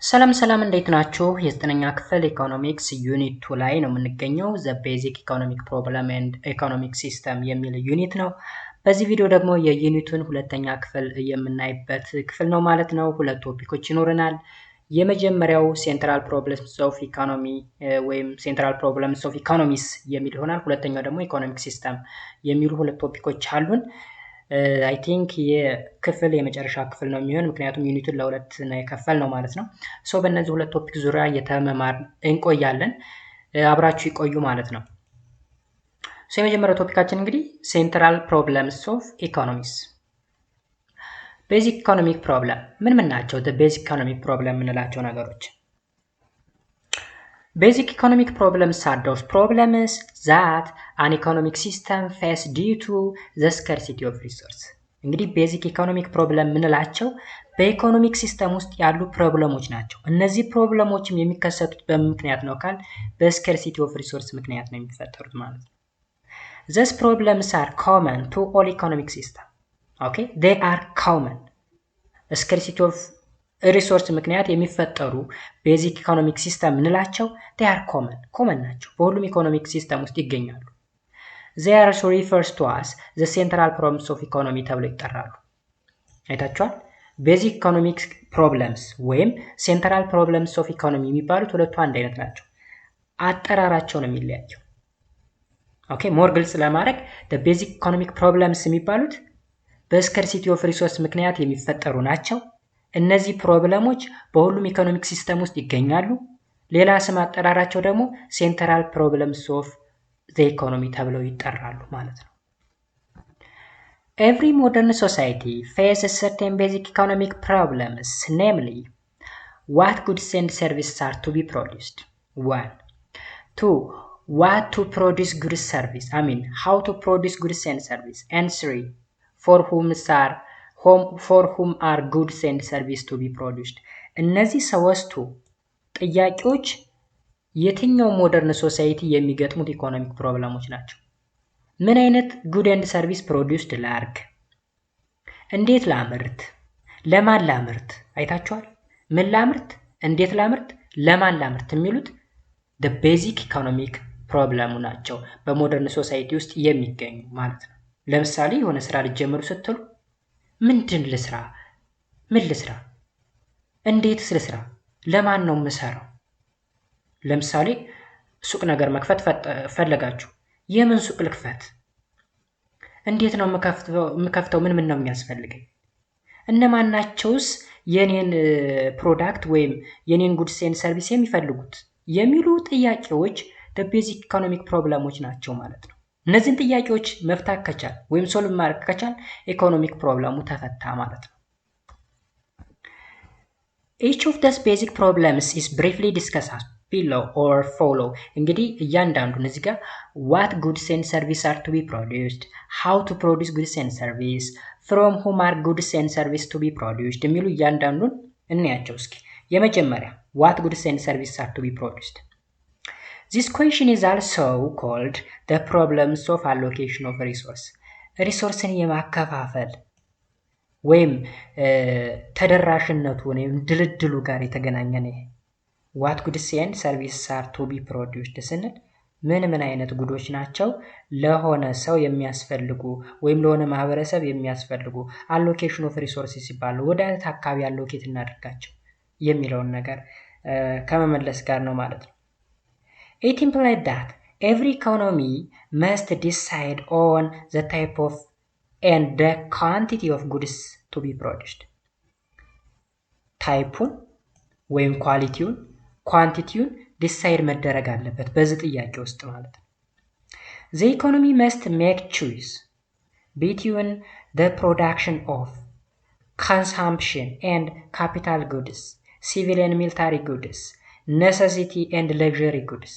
ሰላም እንዴት ናችሁ? የዘጠነኛ ክፍል ኢኮኖሚክስ ዩኒት 2 ላይ ነው የምንገኘው። ዘ ቤዚክ ኢኮኖሚክ ፕሮብለም ኤንድ ኢኮኖሚክ ሲስተም የሚል ዩኒት ነው። በዚህ ቪዲዮ ደግሞ የዩኒቱን ሁለተኛ ክፍል የምናይበት ክፍል ነው ማለት ነው። ሁለት ቶፒኮች ይኖረናል። የመጀመሪያው ሴንትራል ፕሮብለምስ ኦፍ ኢኮኖሚ ወይም ሴንትራል ፕሮብለምስ ኦፍ ኢኮኖሚስ የሚል ይሆናል። ሁለተኛው ደግሞ ኢኮኖሚክ ሲስተም የሚሉ ሁለት ቶፒኮች አሉን። አይ ቲንክ የክፍል የመጨረሻ ክፍል ነው የሚሆን፣ ምክንያቱም ዩኒቱን ለሁለት ነው የከፈል ነው ማለት ነው። ሶ በእነዚህ ሁለት ቶፒክ ዙሪያ እየተመማር እንቆያለን። አብራችሁ ይቆዩ ማለት ነው። ሶ የመጀመሪያው ቶፒካችን እንግዲህ ሴንትራል ፕሮብለምስ ኦፍ ኢኮኖሚስ። ቤዚክ ኢኮኖሚክ ፕሮብለም ምን ናቸው? ቤዚክ ኢኮኖሚክ ፕሮብለም የምንላቸው ነገሮች Basic economic problems are those problems that an economic system face due to the scarcity of resource. እንግዲህ ቤዚክ ኢኮኖሚክ ፕሮብለም የምንላቸው በኢኮኖሚክ ሲስተም ውስጥ ያሉ ፕሮብለሞች ናቸው። እነዚህ ፕሮብለሞችም የሚከሰቱት በምክንያት ነው ካል በስካርሲቲ ኦፍ ሪሶርስ ምክንያት ነው የሚፈጠሩት ማለት ነው። These problems are common to all economic system. Okay? They are common. Scarcity of ሪሶርስ ምክንያት የሚፈጠሩ ቤዚክ ኢኮኖሚክ ሲስተም እንላቸው they are common ናቸው። በሁሉም ኢኮኖሚክ ሲስተም ውስጥ ይገኛሉ። they are also refers to as the central problems of economy ተብለው ይጠራሉ። አይታችኋል። ቤዚክ ኢኮኖሚክ ፕሮብለምስ ወይም ሴንትራል ፕሮብለምስ ኦፍ ኢኮኖሚ የሚባሉት ሁለቱ አንድ አይነት ናቸው። አጠራራቸው ነው የሚለያየው። ኦኬ ሞር ግልጽ ለማድረግ the basic economic problems የሚባሉት በስካርሲቲ ኦፍ ሪሶርስ ምክንያት የሚፈጠሩ ናቸው። እነዚህ ፕሮብለሞች በሁሉም ኢኮኖሚክ ሲስተም ውስጥ ይገኛሉ። ሌላ ስም አጠራራቸው ደግሞ ሴንትራል ፕሮብለምስ ኦፍ ዘ ኢኮኖሚ ተብለው ይጠራሉ ማለት ነው። Every modern society faces certain basic economic problems, namely, what goods and services are to be produced? 1. 2. What to produce goods service? How to produce goods and service? And 3. For whom are goods and service to be produced? እነዚህ ሶስቱ ጥያቄዎች የትኛው ሞደርን ሶሳይቲ የሚገጥሙት ኢኮኖሚክ ፕሮብለሞች ናቸው። ምን አይነት ጉድ ኤንድ ሰርቪስ ፕሮዲውስድ ላርግ፣ እንዴት ላምርት፣ ለማን ላምርት። አይታችኋል። ምን ላምርት፣ እንዴት ላምርት፣ ለማን ላምርት የሚሉት the basic economic ፕሮብለሙ ናቸው በሞደርን ሶሳይቲ ውስጥ የሚገኙ ማለት ነው። ለምሳሌ የሆነ ስራ ልጀምሩ ስትሉ ምንድን ልስራ፣ ምን ልስራ፣ እንዴትስ ልስራ፣ ለማን ነው የምሰራው። ለምሳሌ ሱቅ ነገር መክፈት ፈለጋችሁ። የምን ሱቅ ልክፈት፣ እንዴት ነው የምከፍተው፣ ምን ነው የሚያስፈልገኝ፣ እነማን ናቸውስ የኔን ፕሮዳክት ወይም የኔን ጉድስ ኤንድ ሰርቪስ የሚፈልጉት የሚሉ ጥያቄዎች the basic economic ፕሮብለሞች ናቸው ማለት ነው። እነዚህን ጥያቄዎች መፍታት ከቻል ወይም ሶልቭ ማድረግ ከቻል ኢኮኖሚክ ፕሮብለሙ ተፈታ ማለት ነው። Each of these basic problems is briefly discussed below or follow. እንግዲህ እያንዳንዱን እዚህ ጋር what goods and service are to be produced, how to produce goods and service, from whom are goods and service to be produced የሚሉ እያንዳንዱን እንያቸው እስኪ። የመጀመሪያ what goods and service are to be produced. This question is also called the problems of allocation of resource. ሪሶርስን የማከፋፈል ወይም ተደራሽነቱ ወይም ድልድሉ ጋር የተገናኘ ነው። what goods and services are to be produced ስንል ምን አይነት ጉዶች ናቸው ለሆነ ሰው የሚያስፈልጉ ወይም ለሆነ ማህበረሰብ የሚያስፈልጉ allocation of resources ሲባሉ ወደ አካባቢ አሎኬት እናድርጋቸው የሚለውን ነገር ከመመለስ ጋር ነው ማለት ነው። It implies that every economy must decide on the type of and the quantity of goods to be produced. ታይፑን ወይም ኳሊቲውን ኳንቲቲውን ዲሳይድ መደረግ አለበት በዚህ ጥያቄ ውስጥ ማለት ነው። The economy must make choice between the production of consumption and capital goods, civil and military goods, necessity and luxury goods.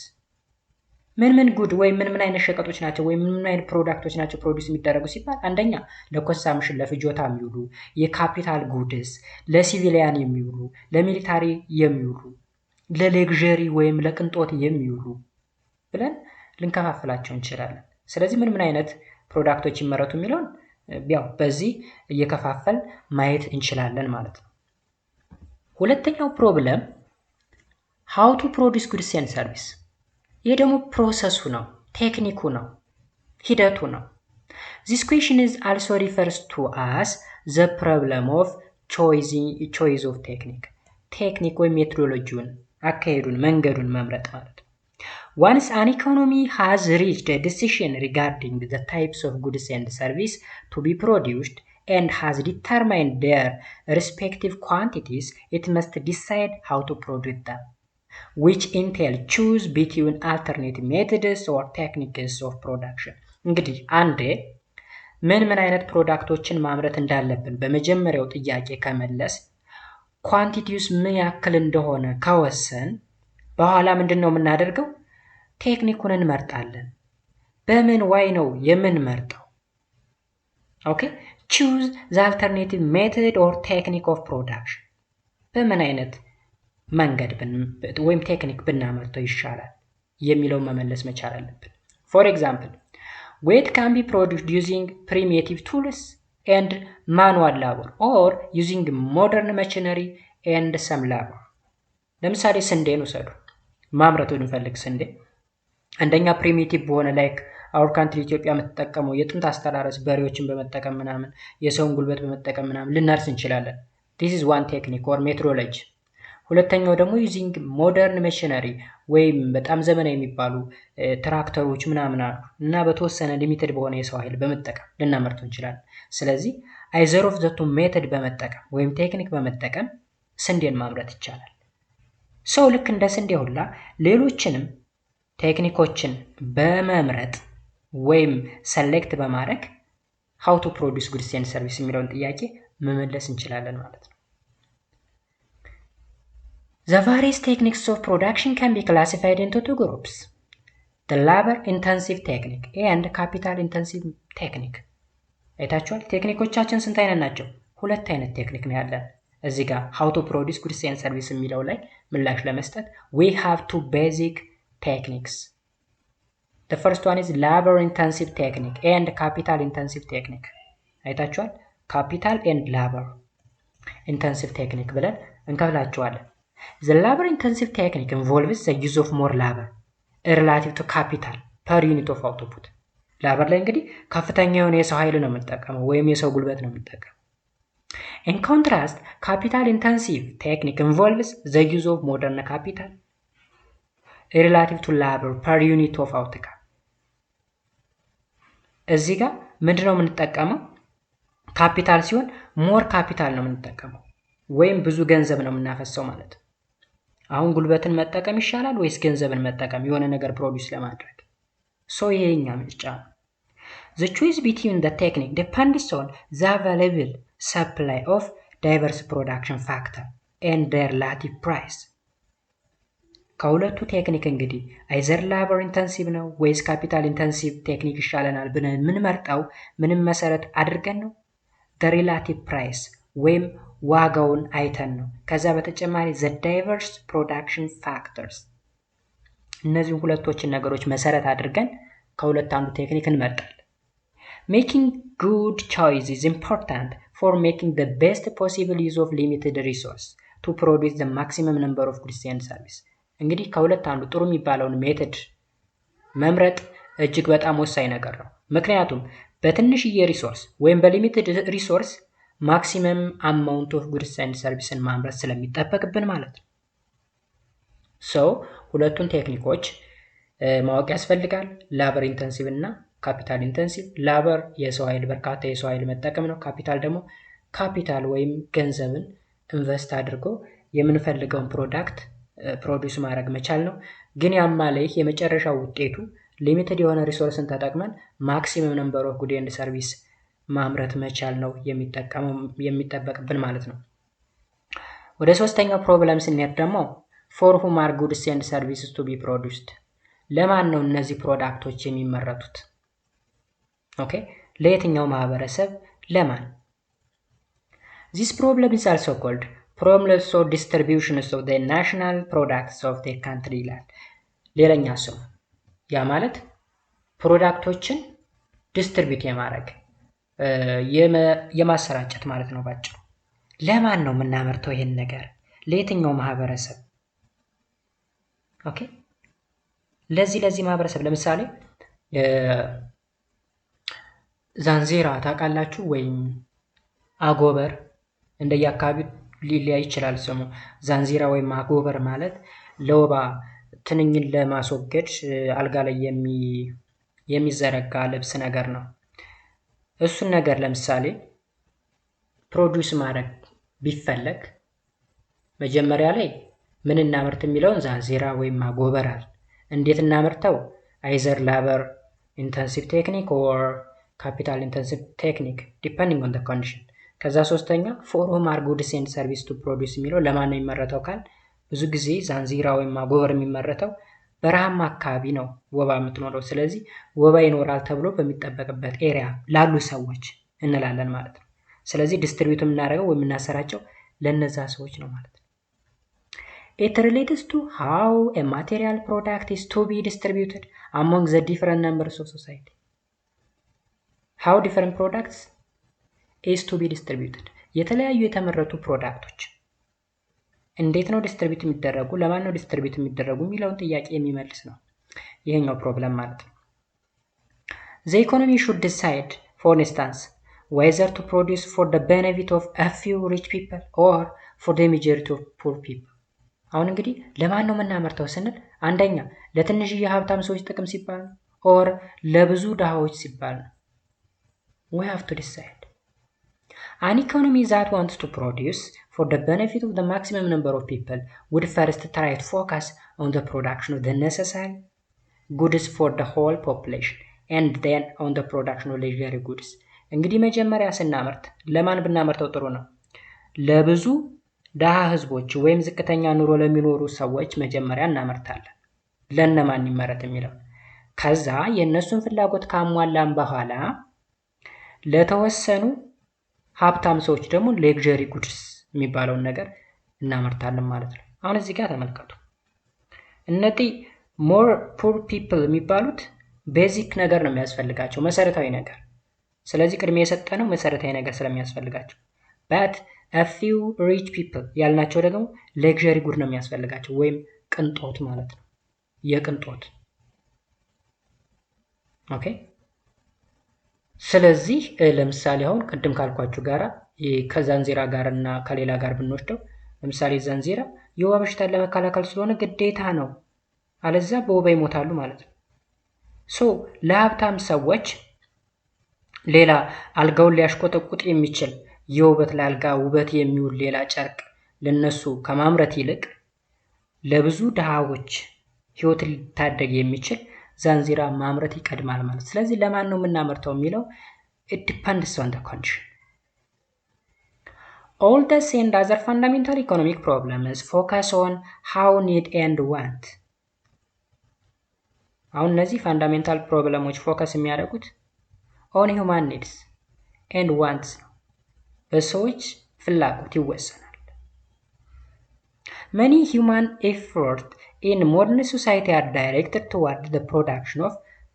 ምን ጉድ ወይም ምን አይነት ሸቀጦች ናቸው ወይም ምን አይነት ፕሮዳክቶች ናቸው ፕሮዲዩስ የሚደረጉ ሲባል አንደኛ ለኮንሳምፕሽን ለፍጆታ የሚውሉ የካፒታል ጉድስ፣ ለሲቪሊያን የሚውሉ፣ ለሚሊታሪ የሚውሉ፣ ለሌግዠሪ ወይም ለቅንጦት የሚውሉ ብለን ልንከፋፍላቸው እንችላለን። ስለዚህ ምን አይነት ፕሮዳክቶች ይመረቱ የሚለውን ያው በዚህ እየከፋፈል ማየት እንችላለን ማለት ነው። ሁለተኛው ፕሮብለም how to produce goods and service ይሄ ደግሞ ፕሮሰሱ ነው ቴክኒኩ ነው ሂደቱ ነው This question is also refers to as the problem of choice of technique technique ወይ ሜቶዶሎጂውን አካሄዱን መንገዱን መምረጥ ማለት Once an economy has reached a decision regarding the types of goods and service to be produced and has determined their respective quantities, it must decide how to produce them, which entail choose between alternative methods or techniques of production. እንግዲህ አንዴ ምን አይነት ፕሮዳክቶችን ማምረት እንዳለብን በመጀመሪያው ጥያቄ ከመለስ ኳንቲቲውስ ምን ያክል እንደሆነ ከወሰን በኋላ ምንድነው የምናደርገው ቴክኒኩን እንመርጣለን በምን ዋይ ነው የምንመርጠው ኦኬ choose the alternative method or technique of production በምን አይነት መንገድ ወይም ቴክኒክ ብናመርጠው ይሻላል የሚለው መመለስ መቻል አለብን for example wheat can be produced using primitive tools and manual labor or using modern machinery and some labor ለምሳሌ ስንዴን ውሰዱ ማምረቱን እንፈልግ ስንዴ አንደኛ ፕሪሚቲቭ በሆነ ላይክ our country ኢትዮጵያ የምትጠቀመው የጥንት አስተራረስ በሬዎችን በመጠቀም ምናምን የሰውን ጉልበት በመጠቀም ምናምን ልናርስ እንችላለን this is one technique or methodology ሁለተኛው ደግሞ using modern machinery ወይም በጣም ዘመናዊ የሚባሉ ትራክተሮች ምናምን አሉ እና በተወሰነ ሊሚትድ በሆነ የሰው ኃይል በመጠቀም ልናመርት እንችላለን ስለዚህ either of the two method በመጠቀም ወይም ቴክኒክ በመጠቀም ስንዴን ማምረት ይቻላል ሰው ልክ እንደ ስንዴ ሁላ ሌሎችንም ቴክኒኮችን በመምረጥ ወይም ሰሌክት በማድረግ how to produce goods and service የሚለውን ጥያቄ መመለስ እንችላለን ማለት ነው The various techniques of production can be classified into two groups the labor intensive technique and capital intensive technique አይታችኋል ቴክኒኮቻችን ስንት አይነት ናቸው ሁለት አይነት ቴክኒክ ነው ያለን እዚህ ጋር how to produce goods and service የሚለው ላይ ምላሽ ለመስጠት we have two basic techniques the first one is labor intensive technique and capital intensive technique አይታችኋል capital and labor intensive technique ብለን እንከፍላቸዋለን the labor intensive technique involves the use of more labor relative to capital per unit of output labor ላይ እንግዲህ ከፍተኛ የሆነ የሰው ኃይል ነው የምንጠቀመው ወይም የሰው ጉልበት ነው የምንጠቀመው In contrast, capital intensive technique involves the use of modern capital relative to labor per unit of output. እዚህ ጋር ምንድነው የምንጠቀመው ካፒታል ሲሆን ሞር ካፒታል ነው የምንጠቀመው ወይም ብዙ ገንዘብ ነው የምናፈሰው ማለት አሁን ጉልበትን መጠቀም ይሻላል ወይስ ገንዘብን መጠቀም የሆነ ነገር ፕሮዲዩስ ለማድረግ ሶ ይሄኛ ምርጫ The choice between the technique depends on the available supply of diverse production factor and their relative price. ከሁለቱ ቴክኒክ እንግዲህ either labor intensive ነው ወይስ capital intensive ቴክኒክ ይሻለናል ብለን ምን መርጣው ምንም መሰረት አድርገን ነው the relative price ወይም ዋጋውን አይተን ነው ከዛ በተጨማሪ the diverse production factors እነዚህ ሁለቶችን ነገሮች መሰረት አድርገን ከሁለት አንዱ ቴክኒክ እንመርጣለን Making good choice is important for making the best possible use of limited resource to produce the maximum number of goods and service. እንግዲህ ከሁለት አንዱ ጥሩ የሚባለውን ሜተድ መምረጥ እጅግ በጣም ወሳኝ ነገር ነው ምክንያቱም በትንሽዬ ሪሶርስ ወይም በሊሚትድ ሪሶርስ ማክሲመም አማውንት ኦፍ ጉድስ ኤንድ ሰርቪስን ማምረት ስለሚጠበቅብን ማለት ነው ሶ ሁለቱን ቴክኒኮች ማወቅ ያስፈልጋል ላበር ኢንተንሲቭ እና ካፒታል ኢንተንሲቭ ላበር የሰው ኃይል በርካታ የሰው ኃይል መጠቀም ነው ካፒታል ደግሞ ካፒታል ወይም ገንዘብን ኢንቨስት አድርጎ የምንፈልገውን ፕሮዳክት ፕሮዲዩስ ማድረግ መቻል ነው ግን ያማለህ የመጨረሻው ውጤቱ ሊሚትድ የሆነ ሪሶርስን ተጠቅመን ማክሲመም ነምበር ኦፍ ጉድ ኤንድ ሰርቪስ ማምረት መቻል ነው የሚጠበቅብን ማለት ነው ወደ ሶስተኛው ፕሮብለም ስንሄድ ደግሞ for whom are goods and services to be produced ለማን ነው እነዚህ ፕሮዳክቶች የሚመረቱት ኦኬ ለየትኛው ማህበረሰብ ለማን This problem is also called problems of distribution of the national products of the country ይላል ሌላኛ ስሙ ያ ማለት ፕሮዳክቶችን ዲስትሪቢዩት የማድረግ የማሰራጨት ማለት ነው ባጭሩ ለማን ነው የምናመርተው ይሄን ነገር ለየትኛው ማህበረሰብ ኦኬ ለዚህ ማህበረሰብ ለምሳሌ ዛንዚራ ታውቃላችሁ ወይም አጎበር እንደየአካባቢው ሊለያይ ይችላል ስሙ። ዛንዚራ ወይም አጎበር ማለት ለወባ ትንኝን ለማስወገድ አልጋ ላይ የሚዘረጋ ልብስ ነገር ነው። እሱን ነገር ለምሳሌ ፕሮዲውስ ማድረግ ቢፈለግ መጀመሪያ ላይ ምን እናምርት የሚለውን ዛንዚራ ወይም አጎበር አለ። እንዴት እናምርተው? አይዘር ላበር ኢንተንሲቭ ቴክኒክ ኦር ካፒታል ኢንተንሲቭ ቴክኒክ ዲፔንዲንግ ኦን ዘ ኮንዲሽን። ከዛ ሶስተኛ ፎር ሆም አር ጉድስ ኤንድ ሰርቪስ ቱ ፕሮዲውስ የሚለው ለማን ነው የሚመረተው ካል ብዙ ጊዜ ዛንዚራ ወይም አጎበር የሚመረተው በረሃማ አካባቢ ነው ወባ የምትኖረው። ስለዚህ ወባ ይኖራል ተብሎ በሚጠበቅበት ኤሪያ ላሉ ሰዎች እንላለን ማለት ነው። ስለዚህ ዲስትሪቢዩት የምናደርገው ወይም የምናሰራጨው ለነዛ ሰዎች ነው ማለት ነው። It relates to how a material product is to be distributed among the different members of society. How different products is to be distributed. የተለያዩ የተመረቱ ፕሮዳክቶች እንዴት ነው ዲስትሪቢዩት የሚደረጉ፣ ለማን ነው ዲስትሪቢዩት የሚደረጉ የሚለውን ጥያቄ የሚመልስ ነው ይሄኛው ፕሮብለም ማለት ነው። The economy should decide, for instance, whether to produce for the benefit of a few rich people or for the majority of poor people. አሁን እንግዲህ ለማን ነው የምናመርተው ስንል አንደኛ ለትንሽዬ ሀብታም ሰዎች ጥቅም ሲባል ነው ኦር ለብዙ ድሃዎች ሲባል ነው። We have to decide. An economy that wants to produce for the benefit of the maximum number of people would first try to focus on the production of the necessary goods for the whole population and then on the production of luxury goods. እንግዲህ መጀመሪያ ስናመርት ለማን ብናመርተው ጥሩ ነው? ለብዙ ድሃ ህዝቦች ወይም ዝቅተኛ ኑሮ ለሚኖሩ ሰዎች መጀመሪያ እናመርታለን። ለነማን ይመረት የሚለው ከዛ የነሱን ፍላጎት ካሟላን በኋላ ለተወሰኑ ሀብታም ሰዎች ደግሞ ሌክዠሪ ጉድስ የሚባለውን ነገር እናመርታለን ማለት ነው። አሁን እዚህ ጋር ተመልከቱ። እነዚህ ሞር ፑር ፒፕል የሚባሉት ቤዚክ ነገር ነው የሚያስፈልጋቸው፣ መሰረታዊ ነገር። ስለዚህ ቅድሚያ የሰጠነው መሰረታዊ ነገር ስለሚያስፈልጋቸው but a few rich people ያልናቸው ደግሞ ሌክዠሪ ጉድ ነው የሚያስፈልጋቸው ወይም ቅንጦት ማለት ነው። የቅንጦት ኦኬ። ስለዚህ ለምሳሌ አሁን ቅድም ካልኳችሁ ጋራ ከዛንዚራ ጋር እና ከሌላ ጋር ብንወስደው ለምሳሌ ዛንዚራ የወባ በሽታን ለመከላከል ስለሆነ ግዴታ ነው፣ አለዛ በወባ ይሞታሉ ማለት ነው። ሶ ለሀብታም ሰዎች ሌላ አልጋውን ሊያሽቆጠቁጥ የሚችል የውበት ለአልጋ ውበት የሚውል ሌላ ጨርቅ ለነሱ ከማምረት ይልቅ ለብዙ ድሃዎች ህይወት ሊታደግ የሚችል ዛንዚራ ማምረት ይቀድማል ማለት። ስለዚህ ለማን ነው የምናመርተው የሚለው it depends on the condition. All this and other fundamental economic problems focus on how need and want. አሁን እነዚህ ፋንዳሜንታል ፕሮብለሞች ፎከስ የሚያደርጉት on human needs and wants ነው። በሰዎች ፍላጎት ይወሰናል። Many human effort in modern society are directed toward the production of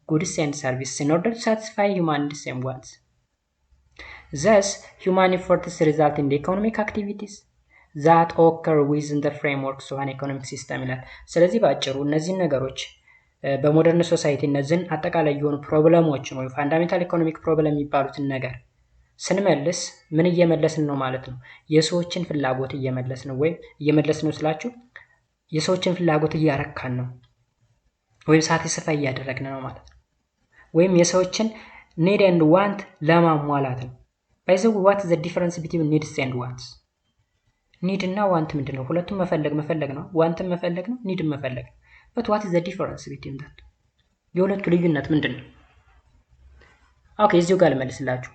goods and services in order to satisfy human needs and wants. Thus, human efforts result in the economic activities that occur within the frameworks of an economic system ይላል። ስለዚህ ባጭሩ እነዚህ ነገሮች በሞደርን ሶሳይቲ እነዚህን አጠቃላይ የሆኑ ፕሮብለሞችን ወይ ፋንዳሜንታል ኢኮኖሚክ ፕሮብለም የሚባሉትን ነገር ስንመልስ ምን እየመለስን ነው ማለት ነው? የሰዎችን ፍላጎት እየመለስን ነው። ወይም እየመለስን ነው ስላችሁ የሰዎችን ፍላጎት እያረካን ነው ወይም ሳቲስፋይ እያደረግን ነው ማለት ነው። ወይም የሰዎችን ኒድ ኤንድ ዋንት ለማሟላት ነው። ባይ ዘ ወይ ዋት ኢዝ ዘ ዲፈረንስ ቢትዊን ኒድስ ኤንድ ዋንትስ? ኒድ እና ዋንት ምንድነው? ሁለቱም መፈለግ ነው። ዋንትም መፈለግ ነው፣ ኒድም መፈለግ ነው። but what is the difference between that? የሁለቱ ልዩነት ምንድነው? ኦኬ እዚሁ ጋር ልመልስላችሁ።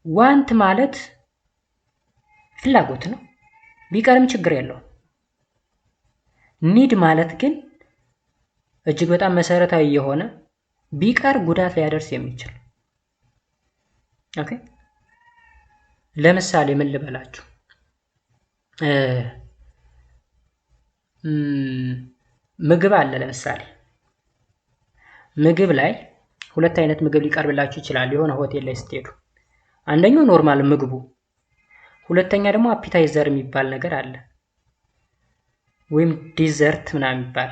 ዋንት ማለት ፍላጎት ነው፣ ቢቀርም ችግር የለውም። ኒድ ማለት ግን እጅግ በጣም መሰረታዊ የሆነ ቢቀር ጉዳት ሊያደርስ የሚችል። ኦኬ ለምሳሌ ምን ልበላችሁ? ምግብ አለ። ለምሳሌ ምግብ ላይ ሁለት አይነት ምግብ ሊቀርብላችሁ ይችላል የሆነ ሆቴል ላይ ስትሄዱ። አንደኛው ኖርማል ምግቡ፣ ሁለተኛ ደግሞ አፒታይዘር የሚባል ነገር አለ ወይም ዲዘርት ምናምን የሚባል።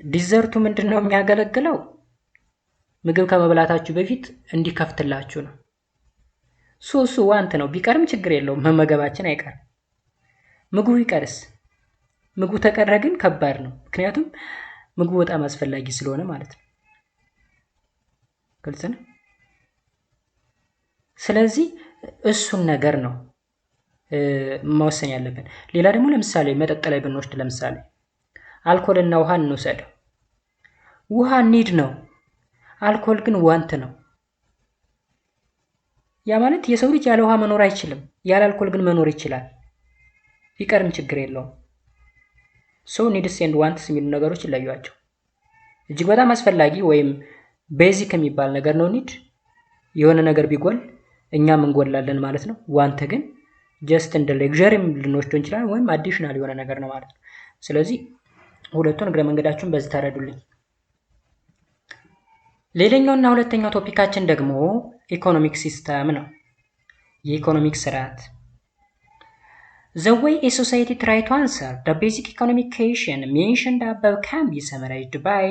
ዲዘርቱ ምንድነው የሚያገለግለው? ምግብ ከመብላታችሁ በፊት እንዲከፍትላችሁ ነው። እሱ ዋንት ነው። ቢቀርም ችግር የለውም፣ መመገባችን አይቀርም። ምግቡ ይቀርስ? ምግቡ ተቀረ ግን ከባድ ነው። ምክንያቱም ምግቡ በጣም አስፈላጊ ስለሆነ ማለት ነው። ግልጽ ነው። ስለዚህ እሱን ነገር ነው መወሰን ያለብን። ሌላ ደግሞ ለምሳሌ መጠጥ ላይ ብንወስድ ለምሳሌ አልኮልና ውሃ እንውሰደው። ውሃ ኒድ ነው፣ አልኮል ግን ዋንት ነው። ያ ማለት የሰው ልጅ ያለ ውሃ መኖር አይችልም፣ ያለ አልኮል ግን መኖር ይችላል። ቢቀርም ችግር የለውም። ሶ ኒድስ ኤንድ ዋንትስ የሚሉ ነገሮች ይለዩዋቸው። እጅግ በጣም አስፈላጊ ወይም ቤዚክ የሚባል ነገር ነው ኒድ። የሆነ ነገር ቢጎል እኛም እንጎላለን ማለት ነው። ዋንት ግን ጀስት እንደ ሌክዠሪም ልንወስደው እንችላለን ወይም አዲሽናል የሆነ ነገር ነው ማለት ነው። ስለዚህ ሁለቱን እግረ መንገዳችሁን በዚህ ተረዱልኝ። ሌላኛውና ሁለተኛው ቶፒካችን ደግሞ ኢኮኖሚክ ሲስተም ነው። የኢኮኖሚክ ስርዓት The way a society try to answer the basic economic question mentioned above can be summarized by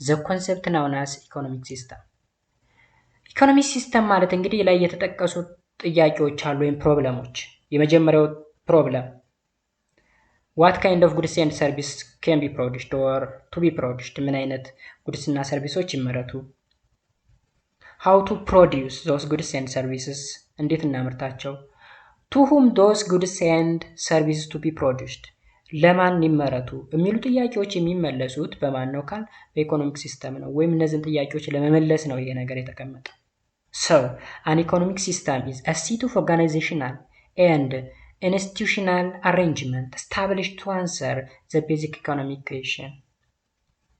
the concept known as economic system. ኢኮኖሚክ ሲስተም ማለት እንግዲህ ላይ የተጠቀሱ ጥያቄዎች አሉ ወይም ፕሮብለሞች። የመጀመሪያው ፕሮብለም what kind of goods and service can be produced or to be produced? ምን አይነት ጉድስ እና ሰርቪሶች ይመረቱ? how to produce those goods and services? እንዴት እናምርታቸው? to whom those goods and services to be produced? ለማን ይመረቱ የሚሉ ጥያቄዎች የሚመለሱት በማን ነው ካል በኢኮኖሚክ ሲስተም ነው። ወይም እነዚህን ጥያቄዎች ለመመለስ ነው ይሄ ነገር የተቀመጠው። So, an economic system is a set of organizational and institutional arrangement established to answer the basic economic question.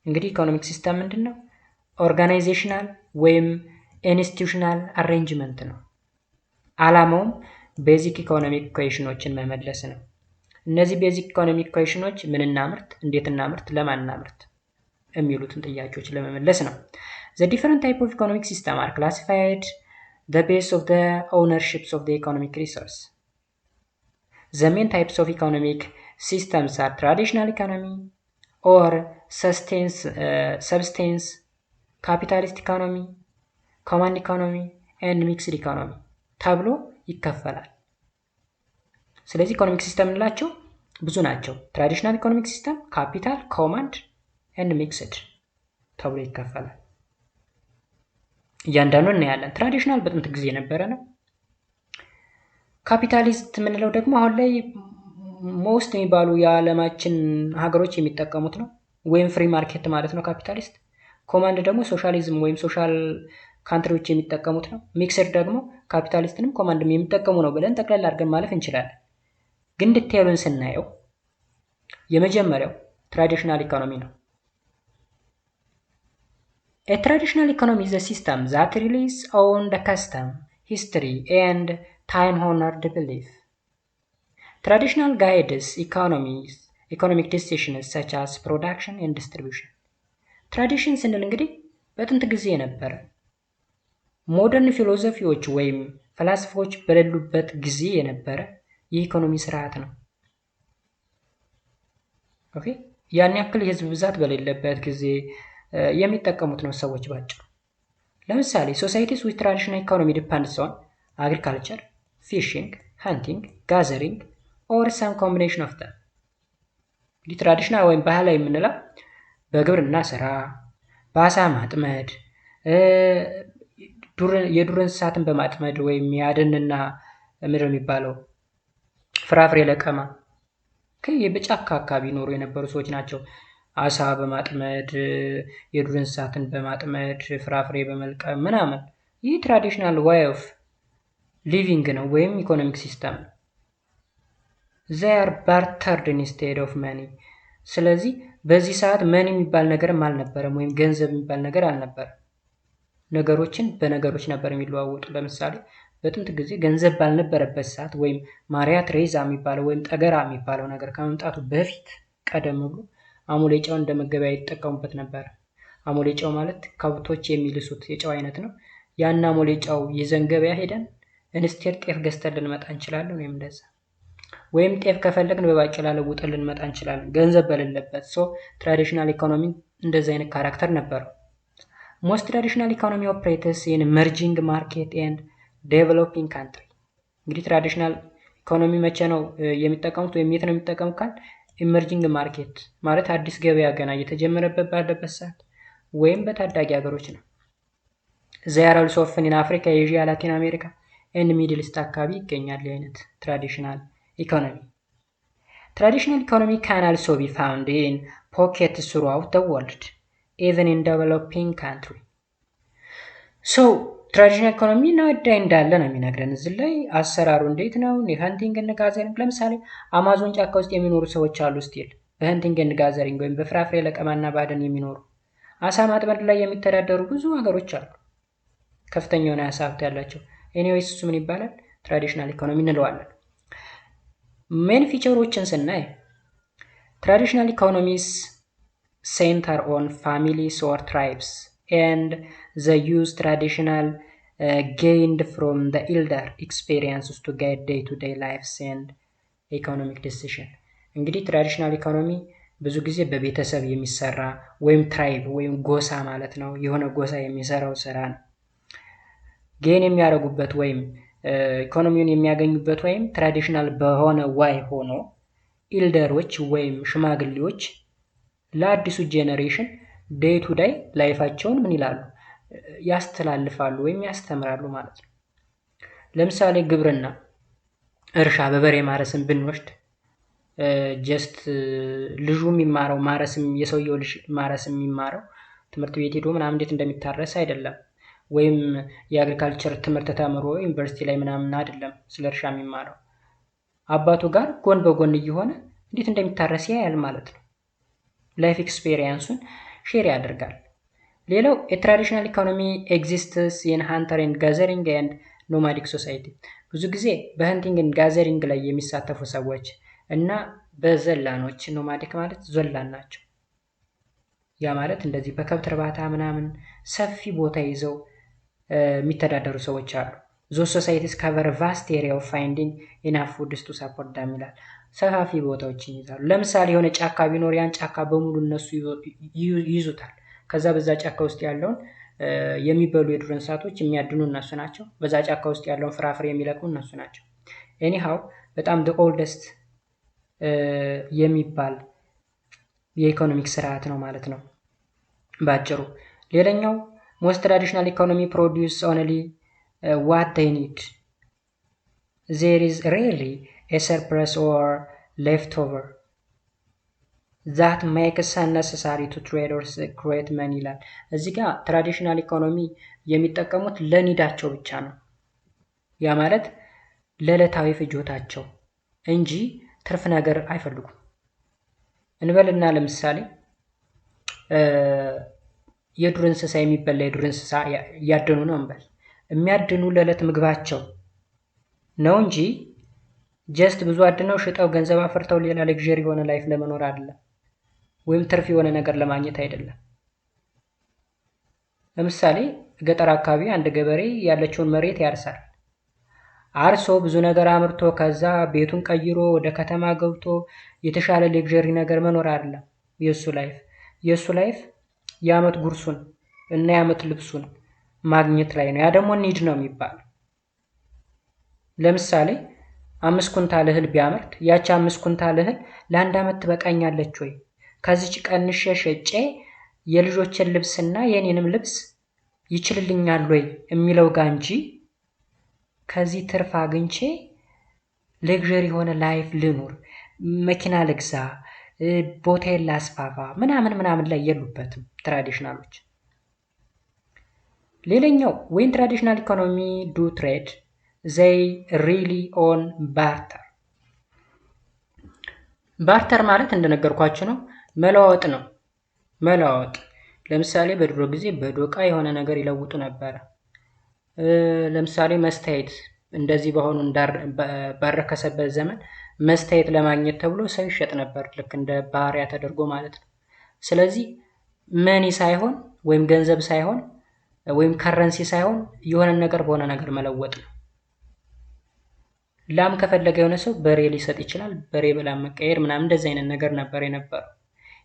እንግዲህ ኢኮኖሚክ ሲስተም ምንድነው? ኦርጋናይዜሽናል ወይም ኢንስቲትዩሽናል አሬንጅመንት ነው። ዓላማውም ቤዚክ ኢኮኖሚክ ኢኩዌሽኖችን መመለስ ነው። እነዚህ ቤዚክ ኢኮኖሚክ ኢኩዌሽኖች ምን እናምርት፣ እንዴት እናምርት፣ ለማን እናምርት የሚሉትን ጥያቄዎች ለመመለስ ነው። The different type of economic system are classified the base of the ownerships of the economic resource. The main types of economic systems are traditional economy or substance, capitalist economy, command economy and mixed economy ተብሎ ይከፈላል። ስለዚህ ኢኮኖሚክ ሲስተም እንላቸው ብዙ ናቸው። ትራዲሽናል ኢኮኖሚክ ሲስተም፣ ካፒታል፣ ኮማንድ ኤንድ ሚክስድ ተብሎ ይከፈላል። እያንዳንዱን እናያለን። ትራዲሽናል በጥንት ጊዜ የነበረ ነው። ካፒታሊስት የምንለው ደግሞ አሁን ላይ ሞስት የሚባሉ የዓለማችን ሀገሮች የሚጠቀሙት ነው፣ ወይም ፍሪ ማርኬት ማለት ነው ካፒታሊስት። ኮማንድ ደግሞ ሶሻሊዝም ወይም ሶሻል ካንትሪዎች የሚጠቀሙት ነው። ሚክስድ ደግሞ ካፒታሊስትንም ኮማንድም የሚጠቀሙ ነው ብለን ጠቅላላ አድርገን ማለፍ እንችላለን። ግን ዲቴይሉን ስናየው የመጀመሪያው ትራዲሽናል ኢኮኖሚ ነው። A traditional economy is a system that relies on the custom, history, and time-honored belief. Traditional guides economic decisions such as production and distribution. ትራዲሽን ስንል እንግዲህ በጥንት ጊዜ የነበረ ሞደርን ፊሎሶፊዎች ወይም ፈላስፎች በሌሉበት ጊዜ የነበረ የኢኮኖሚ ስርዓት ነው። ኦኬ፣ ያን ያክል የህዝብ ብዛት በሌለበት ጊዜ የሚጠቀሙት ነው ሰዎች ባጭሩ። ለምሳሌ ሶሳይቲስ ዊዝ ትራዲሽናል ኢኮኖሚ ዲፔንድስ ኦን አግሪካልቸር፣ ፊሽንግ፣ ሃንቲንግ፣ ጋዘሪንግ ኦር ሰም ኮምቢኔሽን ኦፍ them። እንግዲህ ትራዲሽናል ወይም ባህላዊ የምንለው በግብርና ስራ፣ በአሳ ማጥመድ፣ የዱር እንስሳትን በማጥመድ ወይም የአደንና ምድር የሚባለው ፍራፍሬ ለቀማ በጫካ አካባቢ ኖሩ የነበሩ ሰዎች ናቸው። አሳ በማጥመድ የዱር እንስሳትን በማጥመድ ፍራፍሬ በመልቀም ምናምን። ይህ ትራዲሽናል way of living ነው ወይም ኢኮኖሚክ ሲስተም ነው። they are bartered instead of money። ስለዚህ በዚህ ሰዓት መኒ የሚባል ነገርም አልነበረም ወይም ገንዘብ የሚባል ነገር አልነበረም። ነገሮችን በነገሮች ነበር የሚለዋወጡ። ለምሳሌ በጥንት ጊዜ ገንዘብ ባልነበረበት ሰዓት ወይም ማሪያ ትሬዛ የሚባለው ወይም ጠገራ የሚባለው ነገር ከመምጣቱ በፊት ቀደም ብሎ አሞሌ ጨው እንደ መገበያ ይጠቀሙበት ነበር። አሞሌ ጨው ማለት ከብቶች የሚልሱት የጨው አይነት ነው። ያን አሞሌ ጨው ይዘን ገበያ ሄደን እንስቴር ጤፍ ገዝተን ልንመጣ እንችላለን፣ ወይም እንደዛ። ወይም ጤፍ ከፈለግን በባቄላ ለውጠን ልንመጣ እንችላለን ገንዘብ በሌለበት። ሶ ትራዲሽናል ኢኮኖሚ እንደዚህ አይነት ካራክተር ነበረው። ሞስት ትራዲሽናል ኢኮኖሚ ኦፕሬትስ ኢን ኢመርጂንግ ማርኬት ኤንድ ዴቨሎፒንግ ካንትሪ። እንግዲህ ትራዲሽናል ኢኮኖሚ መቼ ነው የሚጠቀሙት ወይም የት ነው የሚጠቀሙት ካል ኢመርጂንግ ማርኬት ማለት አዲስ ገበያ ገና እየተጀመረበት ባለበት ሰዓት ወይም በታዳጊ ሀገሮች ነው። ዜር አልሶ ኦፍን ኢን አፍሪካ፣ ኤዥያ፣ ላቲን አሜሪካ ኤንድ ሚድል ኢስት አካባቢ ይገኛል አይነት ትራዲሽናል ኢኮኖሚ። ትራዲሽናል ኢኮኖሚ ካን አልሶ ቢ ፋውንድ ኢን ፖኬትስ ስሩአውት ዘ ወርልድ ኢቨን ኢን ዴቨሎፒንግ ካንትሪ። ሶ ትራዲሽናል ኢኮኖሚ ናዳይ እንዳለ ነው የሚነግረን። እዚህ ላይ አሰራሩ እንዴት ነው? የሀንቲንግ ኤንድ ጋዘሪንግ ለምሳሌ አማዞን ጫካ ውስጥ የሚኖሩ ሰዎች አሉ ስቲል በሀንቲንግ ኤንድ ጋዘሪንግ ወይም በፍራፍሬ ለቀማና ባደን የሚኖሩ። አሳ ማጥመድ ላይ የሚተዳደሩ ብዙ ሀገሮች አሉ ከፍተኛ የሆነ አሳ ሀብት ያላቸው። ኤኒዌይስ እሱ ምን ይባላል? ትራዲሽናል ኢኮኖሚ እንለዋለን። ሜን ፊቸሮችን ስናይ ትራዲሽናል ኢኮኖሚስ ሴንተር ኦን ፋሚሊስ ኦር ትራይብስ and the use traditional gained from the elder experiences to guide day-to-day lives and economic decision። እንግዲህ ትራዲሽናል ኢኮኖሚ ብዙ ጊዜ በቤተሰብ የሚሰራ ወይም ትራይብ ወይም ጎሳ ማለት ነው። የሆነ ጎሳ የሚሰራው ስራ ነው። ጌን የሚያደርጉበት ወይም ኢኮኖሚውን የሚያገኙበት ወይም ትራዲሽናል በሆነ ዋይ ሆኖ ኢልደሮች ወይም ሽማግሌዎች ለአዲሱ ጄኔሬሽን ዴይ ቱ ዴይ ላይፋቸውን ምን ይላሉ? ያስተላልፋሉ ወይም ያስተምራሉ ማለት ነው። ለምሳሌ ግብርና፣ እርሻ፣ በበሬ ማረስን ብንወስድ ጀስት ልጁ የሚማረው ማረስም የሰውየው ልጅ ማረስም የሚማረው ትምህርት ቤት ሄዶ ምናምን እንዴት እንደሚታረስ አይደለም። ወይም የአግሪካልቸር ትምህርት ተምሮ ዩኒቨርሲቲ ላይ ምናምን አይደለም ስለ እርሻ የሚማረው። አባቱ ጋር ጎን በጎን እየሆነ እንዴት እንደሚታረስ ያያል ማለት ነው። ላይፍ ኤክስፔሪየንሱን ሼር ያደርጋል። ሌላው የትራዲሽናል ኢኮኖሚ ኤግዚስትስ ኢን ሃንተር ኤንድ ጋዘሪንግ ኤንድ ኖማዲክ ሶሳይቲ። ብዙ ጊዜ በሀንቲንግ ኤንድ ጋዘሪንግ ላይ የሚሳተፉ ሰዎች እና በዘላኖች፣ ኖማዲክ ማለት ዘላን ናቸው። ያ ማለት እንደዚህ በከብት እርባታ ምናምን ሰፊ ቦታ ይዘው የሚተዳደሩ ሰዎች አሉ። ዞስ ሶሳይቲስ ከቨር ቫስት ኤሪያ ኦፍ ፋይንዲንግ ኢናፍ ፉድስ ቱ ሰፖርት ዳም ይላል። ሰፋፊ ቦታዎችን ይይዛሉ። ለምሳሌ የሆነ ጫካ ቢኖር ያን ጫካ በሙሉ እነሱ ይይዙታል። ከዛ በዛ ጫካ ውስጥ ያለውን የሚበሉ የዱር እንስሳቶች የሚያድኑ እነሱ ናቸው። በዛ ጫካ ውስጥ ያለውን ፍራፍሬ የሚለቅሙ እነሱ ናቸው። ኤኒሃው በጣም the oldest የሚባል የኢኮኖሚክ ስርዓት ነው ማለት ነው ባጭሩ። ሌላኛው most traditional economy produce only what they need. There is rarely a surplus or leftover that makes unnecessary to trade or create money ይላል። እዚህ ጋር ትራዲሽናል ኢኮኖሚ የሚጠቀሙት ለኒዳቸው ብቻ ነው። ያ ማለት ለዕለታዊ ፍጆታቸው እንጂ ትርፍ ነገር አይፈልጉም። እንበልና ለምሳሌ የዱር እንስሳ የሚበላ የዱር እንስሳ ያደኑ ነው እንበል። የሚያድኑ ለዕለት ምግባቸው ነው እንጂ ጀስት ብዙ አድነው ሽጠው ገንዘብ አፈርተው ሌላ ሌክዠሪ የሆነ ላይፍ ለመኖር አይደለም፣ ወይም ትርፍ የሆነ ነገር ለማግኘት አይደለም። ለምሳሌ ገጠር አካባቢ አንድ ገበሬ ያለችውን መሬት ያርሳል። አርሶ ብዙ ነገር አምርቶ ከዛ ቤቱን ቀይሮ ወደ ከተማ ገብቶ የተሻለ ሌክዠሪ ነገር መኖር አይደለም የሱ ላይፍ የዓመት ጉርሱን እና የዓመት ልብሱን ማግኘት ላይ ነው። ያ ደግሞ ኒድ ነው የሚባለው። ለምሳሌ 5 ኩንታል እህል ቢያመርት ያቺ 5 ኩንታል እህል ለአንድ ዓመት ትበቃኛለች ወይ? ከዚች ቀንሼ ሸጬ የልጆችን ልብስና የኔንም ልብስ ይችልልኛል ወይ የሚለው ጋር እንጂ ከዚህ ትርፍ አግኝቼ ሌክዠሪ የሆነ ላይፍ ልኑር፣ መኪና ልግዛ፣ ቦታዬን ላስፋፋ ምናምን ላይ የሉበትም ትራዲሽናሎች። ሌላኛው when traditional economy do trade they really own barter። ባርተር ማለት እንደነገርኳችሁ ነው፣ መለዋወጥ ነው። መለዋወጥ ለምሳሌ በድሮ ጊዜ በዶቃ የሆነ ነገር ይለውጡ ነበር። ለምሳሌ መስታየት እንደዚህ በሆኑ ባረከሰበት ዘመን መስታየት ለማግኘት ተብሎ ሰው ይሸጥ ነበር፣ ልክ እንደ ባሪያ ተደርጎ ማለት ነው። ስለዚህ መኒ ሳይሆን ወይም ገንዘብ ሳይሆን ወይም ከረንሲ ሳይሆን የሆነ ነገር በሆነ ነገር መለወጥ ነው። ላም ከፈለገ የሆነ ሰው በሬ ሊሰጥ ይችላል። በሬ በላም መቀየር ምናምን እንደዚህ አይነት ነገር ነበር የነበረው።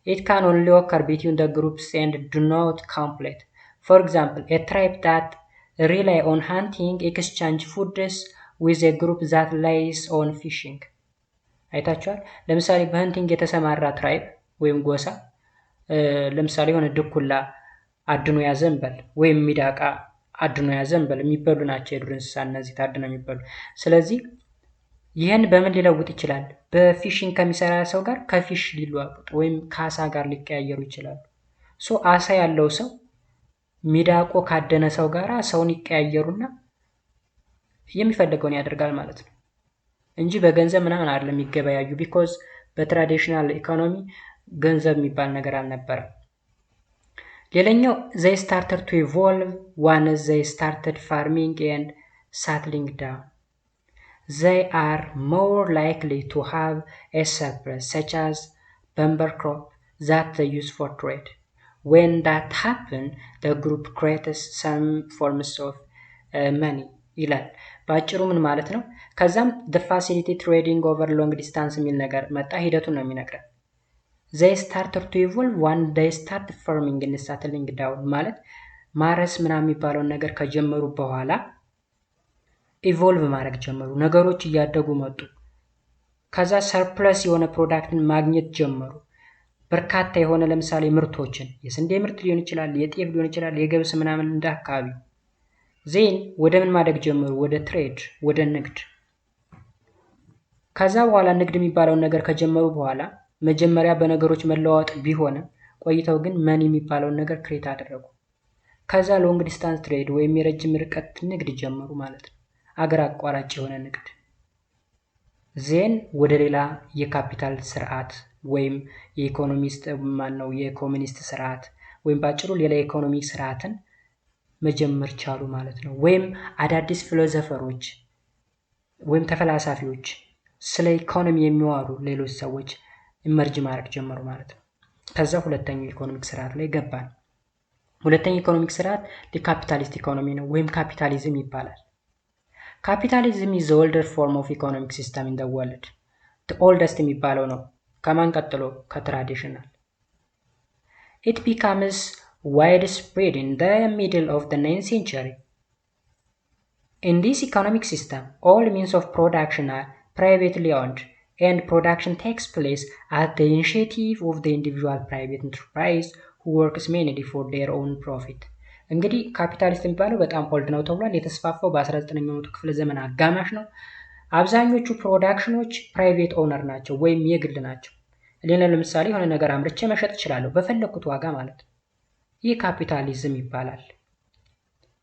It can only occur between the groups and do not complete. For example, a tribe that rely on hunting exchange foods with a group that relies on fishing. አይታችኋል። ለምሳሌ በህንቲንግ የተሰማራ ትራይብ ወይም ጎሳ ለምሳሌ የሆነ ድኩላ አድኖ ያዘንበል ወይም ሚዳቃ አድኖ ያዘንበል የሚበሉ ናቸው የዱር እንስሳ እነዚህ ታድነው የሚበሉ። ስለዚህ ይህን በምን ሊለውጥ ይችላል? በፊሽንግ ከሚሰራ ሰው ጋር ከፊሽ ሊለዋወጥ ወይም ከአሳ ጋር ሊቀያየሩ ይችላሉ። ሶ አሳ ያለው ሰው ሚዳቆ ካደነ ሰው ጋር ሰውን ይቀያየሩና የሚፈልገውን ያደርጋል ማለት ነው እንጂ በገንዘብ ምናምን አይደለም የሚገበያዩ። ቢኮዝ በትራዲሽናል ኢኮኖሚ ገንዘብ የሚባል ነገር አልነበረም። ሌላኛው they started to evolve once they started farming and settling down. They are more likely to have a surplus such as bumper crop that they use for trade. When that happens, the group creates some forms of money. ይላል ባጭሩ ምን ማለት ነው? ከዛም the facility trading over long distance የሚል ነገር መጣ። ሂደቱን ነው የሚነግረን። they started to evolve when they start farming and settling down ማለት ማረስ ምናምን የሚባለውን ነገር ከጀመሩ በኋላ ኢቮልቭ ማድረግ ጀመሩ። ነገሮች እያደጉ መጡ። ከዛ ሰርፕለስ የሆነ ፕሮዳክትን ማግኘት ጀመሩ። በርካታ የሆነ ለምሳሌ ምርቶችን የስንዴ ምርት ሊሆን ይችላል፣ የጤፍ ሊሆን ይችላል፣ የገብስ ምናምን እንደ አካባቢ ዜን ወደ ምን ማደግ ጀመሩ? ወደ ትሬድ ወደ ንግድ። ከዛ በኋላ ንግድ የሚባለውን ነገር ከጀመሩ በኋላ መጀመሪያ በነገሮች መለዋወጥ ቢሆንም ቆይተው ግን መኒ የሚባለውን ነገር ክሬት አደረጉ። ከዛ ሎንግ ዲስታንስ ትሬድ ወይም የረጅም ርቀት ንግድ ጀመሩ ማለት ነው። አገር አቋራጭ የሆነ ንግድ። ዜን ወደ ሌላ የካፒታል ስርዓት ወይም የኢኮኖሚስት ማነው የኮሙኒስት ስርዓት ወይም ባጭሩ ሌላ የኢኮኖሚ ስርዓትን መጀመር ቻሉ ማለት ነው። ወይም አዳዲስ ፊሎሶፈሮች ወይም ተፈላሳፊዎች ስለ ኢኮኖሚ የሚዋሩ ሌሎች ሰዎች ኢመርጅ ማድረግ ጀመሩ ማለት ነው። ከዛ ሁለተኛው ኢኮኖሚክ ስርዓት ላይ ገባን። ሁለተኛው ኢኮኖሚክ ስርዓት የካፒታሊስት ኢኮኖሚ ነው ወይም ካፒታሊዝም ይባላል። Capitalism is the older form of economic system in the world. The oldest የሚባለው ነው ከማን ቀጥሎ? ከትራዲሽናል። It becomes widespread in the middle of the 9th century. In this economic system, all means of production are privately owned and production takes place at the initiative of the individual private enterprise who works mainly for their own profit. እንግዲህ ካፒታሊስት የሚባለው በጣም ኦልድ ነው ተብሏል። የተስፋፋው በ19ኛው መቶ ክፍለ ዘመን አጋማሽ ነው። አብዛኞቹ ፕሮዳክሽኖች ፕራይቬት ኦነር ናቸው ወይም የግል ናቸው። ሌላ ለምሳሌ የሆነ ነገር አምርቼ መሸጥ እችላለሁ በፈለኩት ዋጋ ማለት ነው። ይህ ካፒታሊዝም ይባላል።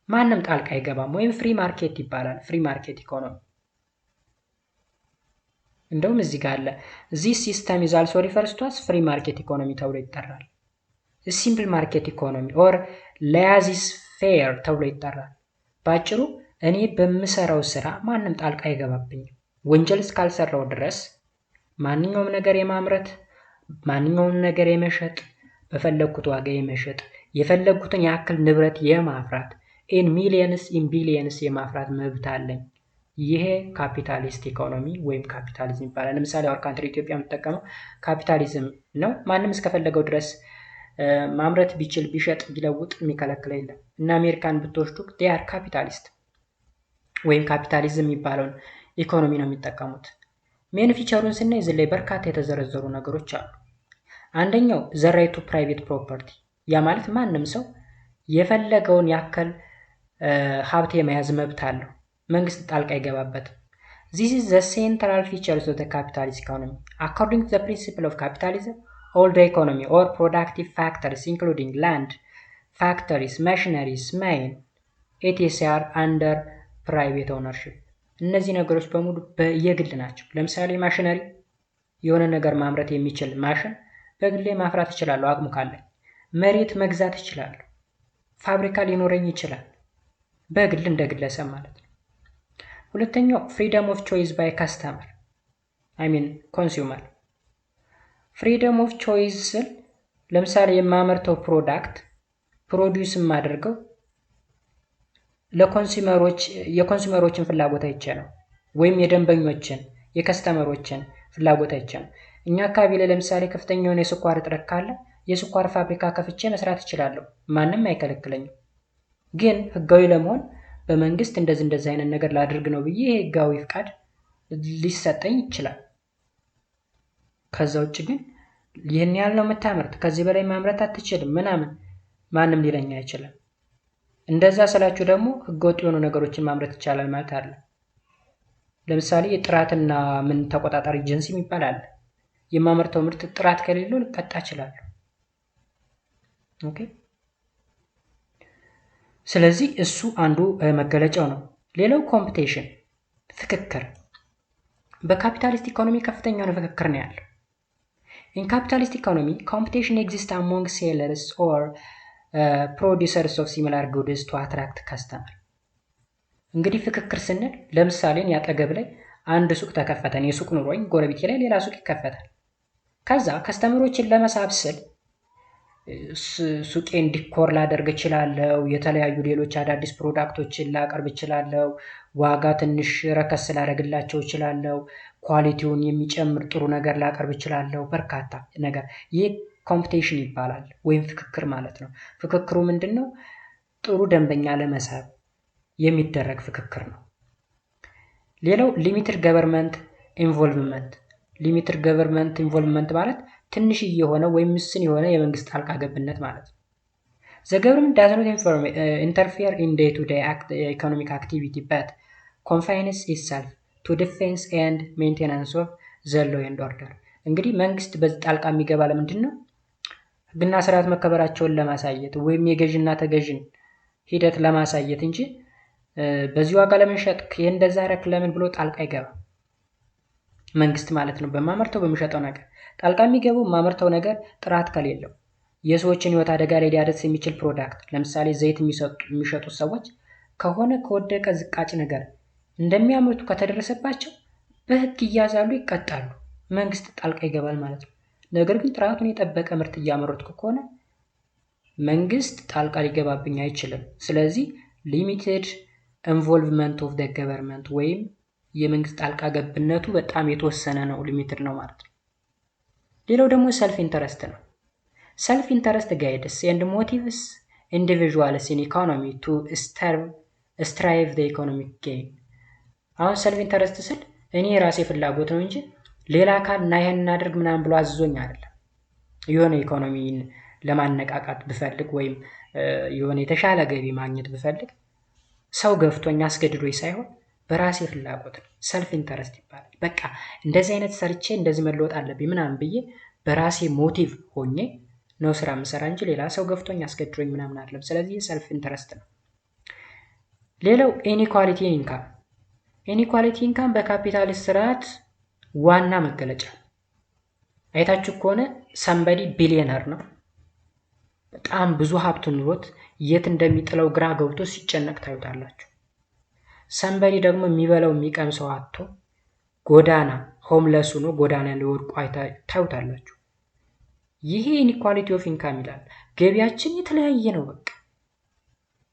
ማንም ጣልቃ አይገባም ወይም ፍሪ ማርኬት ይባላል። ፍሪ ማርኬት ኢኮኖሚ እንደውም እዚህ ጋር አለ። this system is also refers to as free market economy ተብሎ ይጠራል። ሲምፕል ማርኬት ኢኮኖሚ ኦር ላዚስ ፌር ተብሎ ይጠራል። ባጭሩ እኔ በምሰራው ስራ ማንም ጣልቃ አይገባብኝም። ወንጀል እስካልሰራው ድረስ ማንኛውም ነገር የማምረት ማንኛውም ነገር የመሸጥ በፈለኩት ዋጋ የመሸጥ የፈለኩትን ያክል ንብረት የማፍራት ኢን ሚሊየንስ ኢን ቢሊየንስ የማፍራት መብት አለኝ። ይሄ ካፒታሊስት ኢኮኖሚ ወይም ካፒታሊዝም ይባላል። ለምሳሌ አወር ካንትሪ ኢትዮጵያ የምትጠቀመው ካፒታሊዝም ነው። ማንም እስከፈለገው ድረስ ማምረት ቢችል ቢሸጥ ቢለውጥ የሚከለክል የለም። እና አሜሪካን ብትወስዱ ዲያር ካፒታሊስት ወይም ካፒታሊዝም የሚባለውን ኢኮኖሚ ነው የሚጠቀሙት። ሜን ፊቸሩን ስናይ እዚህ ላይ በርካታ የተዘረዘሩ ነገሮች አሉ። አንደኛው ዘ ራይት ቱ ፕራይቬት ፕሮፐርቲ፣ ያ ማለት ማንም ሰው የፈለገውን ያክል ሀብት የመያዝ መብት አለው። መንግስት ጣልቃ አይገባበትም። This is the central features of the capitalist economy. According to the principle of capitalism, all the economy or productive factors including land, factories, machineries, mine, etc. are under private ownership. እነዚህ ነገሮች በሙሉ የግል ናቸው። ለምሳሌ ማሽነሪ የሆነ ነገር ማምረት የሚችል ማሽን በግሌ ማፍራት እችላለሁ አቅሙ ካለኝ። መሬት መግዛት እችላለሁ። ፋብሪካ ሊኖረኝ ይችላል በግል እንደ ግለሰብ ማለት ነው። ሁለተኛው ፍሪደም ኦፍ ቾይስ ባይ ካስተመር ኮንሱመር። ፍሪደም ኦፍ ቾይስ ለምሳሌ የማመርተው ፕሮዳክት ፕሮዲዩስ የማደርገው ለኮንሱመሮች የኮንሱመሮችን ፍላጎት አይቼ ነው ወይም የደንበኞችን የከስተመሮችን ፍላጎት አይቼ ነው። እኛ አካባቢ ላይ ለምሳሌ ከፍተኛ የሆነ የስኳር እጥረት ካለ የስኳር ፋብሪካ ከፍቼ መስራት እችላለሁ፣ ማንም አይከለክለኝም። ግን ህጋዊ ለመሆን በመንግስት እንደዚህ አይነት ነገር ላድርግ ነው ብዬ ህጋዊ ፍቃድ ሊሰጠኝ ይችላል። ከዛ ውጭ ግን ይህን ያህል ነው የምታመርት፣ ከዚህ በላይ ማምረት አትችልም ምናምን ማንም ሊለኝ አይችልም። እንደዛ ስላችሁ ደግሞ ህገወጥ የሆኑ ነገሮችን ማምረት ይቻላል ማለት አለ። ለምሳሌ የጥራትና ምን ተቆጣጣሪ ኤጀንሲ የሚባል አለ። የማመርተው ምርት ጥራት ከሌለው ልቀጣ እችላለሁ። ኦኬ። ስለዚህ እሱ አንዱ መገለጫው ነው። ሌላው ኮምፒቲሽን፣ ፍክክር። በካፒታሊስት ኢኮኖሚ ከፍተኛ የሆነ ፍክክር ነው ያለው። In capitalist economy, competition exists among sellers or producers of similar goods to attract customer. እንግዲህ ፍክክር ስንል ለምሳሌ ያጠገብ ላይ አንድ ሱቅ ተከፈተን፣ የሱቅ ኑሮኝ ጎረቤቴ ላይ ሌላ ሱቅ ይከፈታል። ከዛ ከስተመሮችን ለመሳብ ስል ሱቄን ዲኮር ላደርግ እችላለሁ፣ የተለያዩ ሌሎች አዳዲስ ፕሮዳክቶችን ላቀርብ እችላለሁ፣ ዋጋ ትንሽ ረከስ ላደርግላቸው እችላለሁ፣ ኳሊቲውን የሚጨምር ጥሩ ነገር ላቀርብ እችላለሁ፣ በርካታ ነገር። ይህ ኮምፒቲሽን ይባላል ወይም ፍክክር ማለት ነው። ፍክክሩ ምንድነው? ጥሩ ደንበኛ ለመሳብ የሚደረግ ፍክክር ነው። ሌላው ሊሚትድ ገቨርንመንት ኢንቮልቭመንት። ሊሚትድ ገቨርንመንት ኢንቮልቭመንት ማለት ትንሽ የሆነ ወይም ምስን የሆነ የመንግስት ጣልቃ ገብነት ማለት ነው። The government does not interfere in day-to-day economic activity but confines itself to defense and maintenance of the law and order. እንግዲህ መንግስት በዚህ ጣልቃ የሚገባ ለምንድን ነው? ህግና ስርዓት መከበራቸውን ለማሳየት ወይም የገዥና ተገዥን ሂደት ለማሳየት እንጂ በዚህ ዋጋ ለመሸጥ እንደዛ ረክ ለምን ብሎ ጣልቃ አይገባም። መንግስት ማለት ነው በማመርተው በሚሸጠው ነገር ጣልቃ የሚገባው ማመርተው ነገር ጥራት ከሌለው የሰዎችን ህይወት አደጋ ላይ ሊያደርስ የሚችል ፕሮዳክት፣ ለምሳሌ ዘይት የሚሸጡ ሰዎች ከሆነ ከወደቀ ዝቃጭ ነገር እንደሚያመርቱ ከተደረሰባቸው በህግ ይያዛሉ፣ ይቀጣሉ። መንግስት ጣልቃ ይገባል ማለት ነው። ነገር ግን ጥራቱን የጠበቀ ምርት እያመረትኩ ከሆነ መንግስት ጣልቃ ሊገባብኝ አይችልም። ስለዚህ ሊሚትድ ኢንቮልቭመንት ኦፍ ዘ ገቨርንመንት ወይም የመንግስት ጣልቃ ገብነቱ በጣም የተወሰነ ነው፣ ሊሚትድ ነው ማለት ነው። ሌላው ደግሞ ሰልፍ ኢንተረስት ነው። ሰልፍ ኢንተረስት ጋይድስ ኤንድ ሞቲቭስ ኢንዲቪጁዋልስ ኢን ኢኮኖሚ ቱ ስትራይቭ ዘ ኢኮኖሚክ ጌን። አሁን ሰልፍ ኢንተረስት ስል እኔ የራሴ ፍላጎት ነው እንጂ ሌላ አካል እና ይሄን እናድርግ ምናምን ብሎ አዝዞኝ አይደለም። የሆነ ኢኮኖሚን ለማነቃቃት ብፈልግ ወይም የሆነ የተሻለ ገቢ ማግኘት ብፈልግ ሰው ገፍቶኝ አስገድዶኝ ሳይሆን በራሴ ፍላጎት ነው። ሰልፍ ኢንተረስት ይባላል። በቃ እንደዚህ አይነት ሰርቼ እንደዚህ መለወጥ አለብኝ ምናምን ብዬ በራሴ ሞቲቭ ሆኜ ነው ስራ የምሰራ እንጂ ሌላ ሰው ገፍቶኝ አስገድዶኝ ምናምን አይደለም። ስለዚህ ሰልፍ ኢንተረስት ነው። ሌላው ኢኒኳሊቲ ኢንካም። ኢኒኳሊቲ ኢንካም በካፒታሊስት ስርዓት ዋና መገለጫ። አይታችሁ ከሆነ ሰምበዲ ቢሊየነር ነው፣ በጣም ብዙ ሀብት ኑሮት የት እንደሚጥለው ግራ ገብቶ ሲጨነቅ ታዩታላችሁ። ሰምበዲ ደግሞ የሚበላው የሚቀምሰው አጥቶ ጎዳና ሆምለስ ሆኖ ጎዳና ላይ ወድቆ ታዩታላችሁ። ይሄ ኢኒኳሊቲ ኦፍ ኢንካም ይላል። ገቢያችን የተለያየ ነው። በቃ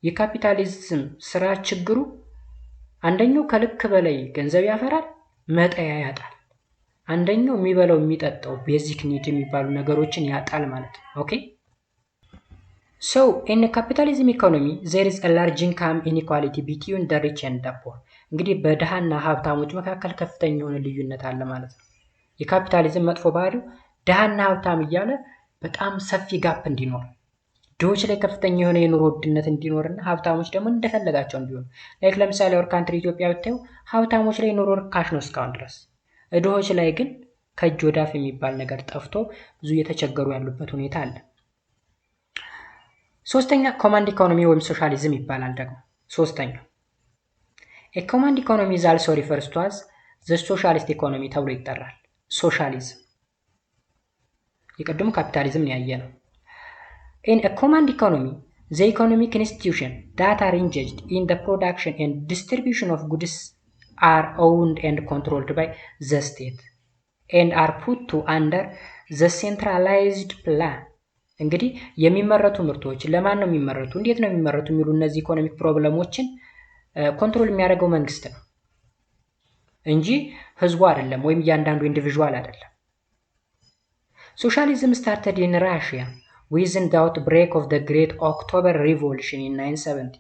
የካፒታሊዝም ስራ ችግሩ አንደኛው ከልክ በላይ ገንዘብ ያፈራል፣ መጠያ ያጣል። አንደኛው የሚበላው የሚጠጣው ቤዚክ ኒድ የሚባሉ ነገሮችን ያጣል ማለት ነው። ኦኬ So in capitalism economy there is a large income inequality between the rich and the poor. እንግዲህ በድሃና ሀብታሞች መካከል ከፍተኛ የሆነ ልዩነት አለ ማለት ነው። የካፒታሊዝም መጥፎ ባህሪው ድሃና ሀብታም እያለ በጣም ሰፊ ጋፕ እንዲኖር፣ ድሆች ላይ ከፍተኛ የሆነ የኑሮ ውድነት እንዲኖርና ሀብታሞች ደግሞ እንደፈለጋቸው እንዲሆኑ። ላይክ ለምሳሌ አወር ካንትሪ ኢትዮጵያ ብታዩ ሀብታሞች ላይ ኑሮ ርካሽ ነው እስካሁን ድረስ፣ ድሆች ላይ ግን ከእጅ ወዳፍ የሚባል ነገር ጠፍቶ ብዙ እየተቸገሩ ያሉበት ሁኔታ አለ። ሶስተኛ ኮማንድ ኢኮኖሚ ወይም ሶሻሊዝም ይባላል። ደግሞ ሶስተኛው ኮማንድ ኢኮኖሚ is also refers to as the socialist economy ተብሎ ይጠራል። ሶሻሊዝም የቀደሙ ካፒታሊዝም ነው ያየነው። In a command economy the economic institution that are engaged in the production and distribution of goods are owned and controlled by the state and are put to under the centralized plan. እንግዲህ የሚመረቱ ምርቶች ለማን ነው የሚመረቱ፣ እንዴት ነው የሚመረቱ የሚሉ እነዚህ ኢኮኖሚክ ፕሮብለሞችን ኮንትሮል የሚያደርገው መንግስት ነው እንጂ ህዝቡ አይደለም፣ ወይም እያንዳንዱ ኢንዲቪዥዋል አይደለም። Socialism started in Russia within the outbreak of the Great October Revolution in 970.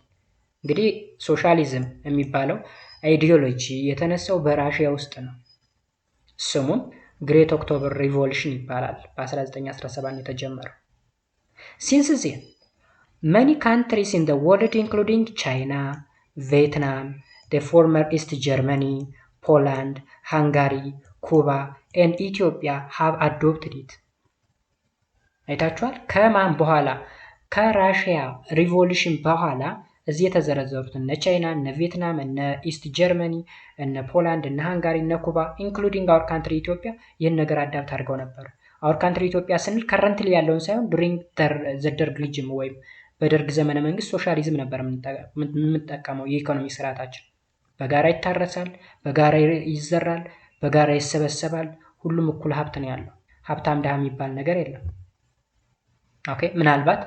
እንግዲህ ሶሻሊዝም የሚባለው አይዲዮሎጂ የተነሳው በራሽያ ውስጥ ነው። ስሙም ግሬት ኦክቶበር ሪቮሉሽን ይባላል። በ1917 የተጀመረው። Since then, many countries in the world including China, Vietnam, the former East Germany, Poland, Hungary, Cuba and Ethiopia have adopted it. አይታችኋል? ከማን በኋላ? ከራሽያ ሪቮሉሽን በኋላ እዚህ የተዘረዘሩት እነ ቻይና፣ እነ ቪየትናም፣ እነ ኢስት ጀርመኒ፣ እነ ፖላንድ፣ እነ ሃንጋሪ፣ እነ ኩባ ኢንክሉዲንግ አወር ካንትሪ ኢትዮጵያ ይህን ነገር አዳፕት አድርገው ነበር። አወር ካንትሪ ኢትዮጵያ ስንል ከረንትሊ ያለውን ሳይሆን ዱሪንግ ዘ ደርግ ሪጅም ወይም በደርግ ዘመነ መንግስት ሶሻሊዝም ነበር የምንጠቀመው። የኢኮኖሚ ስርዓታችን በጋራ ይታረሳል፣ በጋራ ይዘራል፣ በጋራ ይሰበሰባል። ሁሉም እኩል ሀብት ነው ያለው። ሀብታም ድሃ የሚባል ነገር የለም። ኦኬ፣ ምናልባት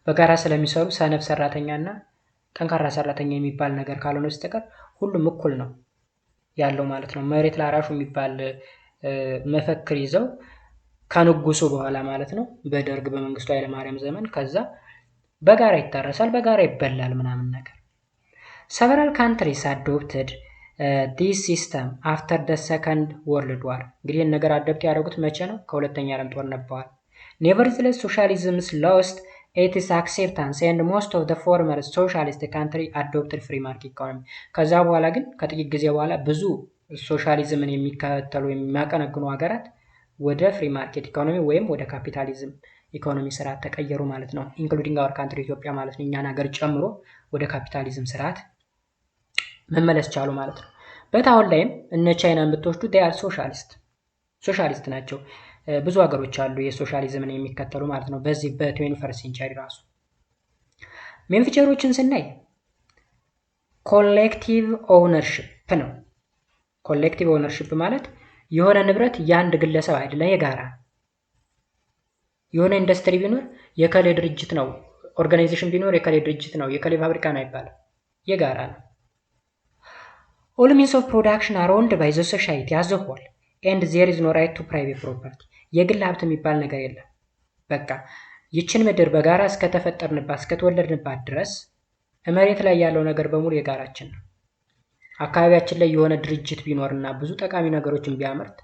በጋራ ስለሚሰሩ ሰነፍ ሰራተኛና ጠንካራ ሰራተኛ የሚባል ነገር ካልሆነ በስተቀር ሁሉም እኩል ነው ያለው ማለት ነው። መሬት ላራሹ የሚባል መፈክር ይዘው ከንጉሱ በኋላ ማለት ነው በደርግ በመንግስቱ ኃይለማርያም ዘመን ከዛ በጋራ ይታረሳል፣ በጋራ ይበላል ምናምን ነገር። several countries adopted this system after the second world war። እንግዲህ ነገር አዳፕት ያደረጉት መቼ ነው? ከሁለተኛ ዓለም ጦርነት በኋላ። nevertheless socialism lost its acceptance and most of the former socialist country adopted free market economy። ከዛ በኋላ ግን ከጥቂት ጊዜ በኋላ ብዙ ሶሻሊዝምን የሚከተሉ የሚያቀነቅኑ ሀገራት ወደ ፍሪ ማርኬት ኢኮኖሚ ወይም ወደ ካፒታሊዝም ኢኮኖሚ ስርዓት ተቀየሩ ማለት ነው። ኢንክሉዲንግ አወር ካንትሪ ኢትዮጵያ ማለት ነው። እኛን ሀገር ጨምሮ ወደ ካፒታሊዝም ስርዓት መመለስ ቻሉ ማለት ነው። በታውን ላይም እነ ቻይናን ብትወስዱ they are ሶሻሊስት ናቸው። ብዙ ሀገሮች አሉ የሶሻሊዝምን የሚከተሉ ማለት ነው። በዚህ በ21 ሴንቸሪ ራሱ ሜን ፊቸሮችን ስናይ ኮሌክቲቭ ኦውነርሺፕ ነው። ኮሌክቲቭ ኦውነርሺፕ ማለት የሆነ ንብረት የአንድ ግለሰብ አይደለም፣ የጋራ። የሆነ ኢንዱስትሪ ቢኖር የከሌ ድርጅት ነው፣ ኦርጋናይዜሽን ቢኖር የከሌ ድርጅት ነው፣ የከሌ ፋብሪካ ነው አይባልም፣ የጋራ ነው። all means of production are owned by the society as a whole and there is no right to private property። የግል ሀብት የሚባል ነገር የለም። በቃ ይችን ምድር በጋራ እስከተፈጠርንባት እስከተወለድንባት ድረስ መሬት ላይ ያለው ነገር በሙሉ የጋራችን ነው። አካባቢያችን ላይ የሆነ ድርጅት ቢኖርና ብዙ ጠቃሚ ነገሮችን ቢያመርት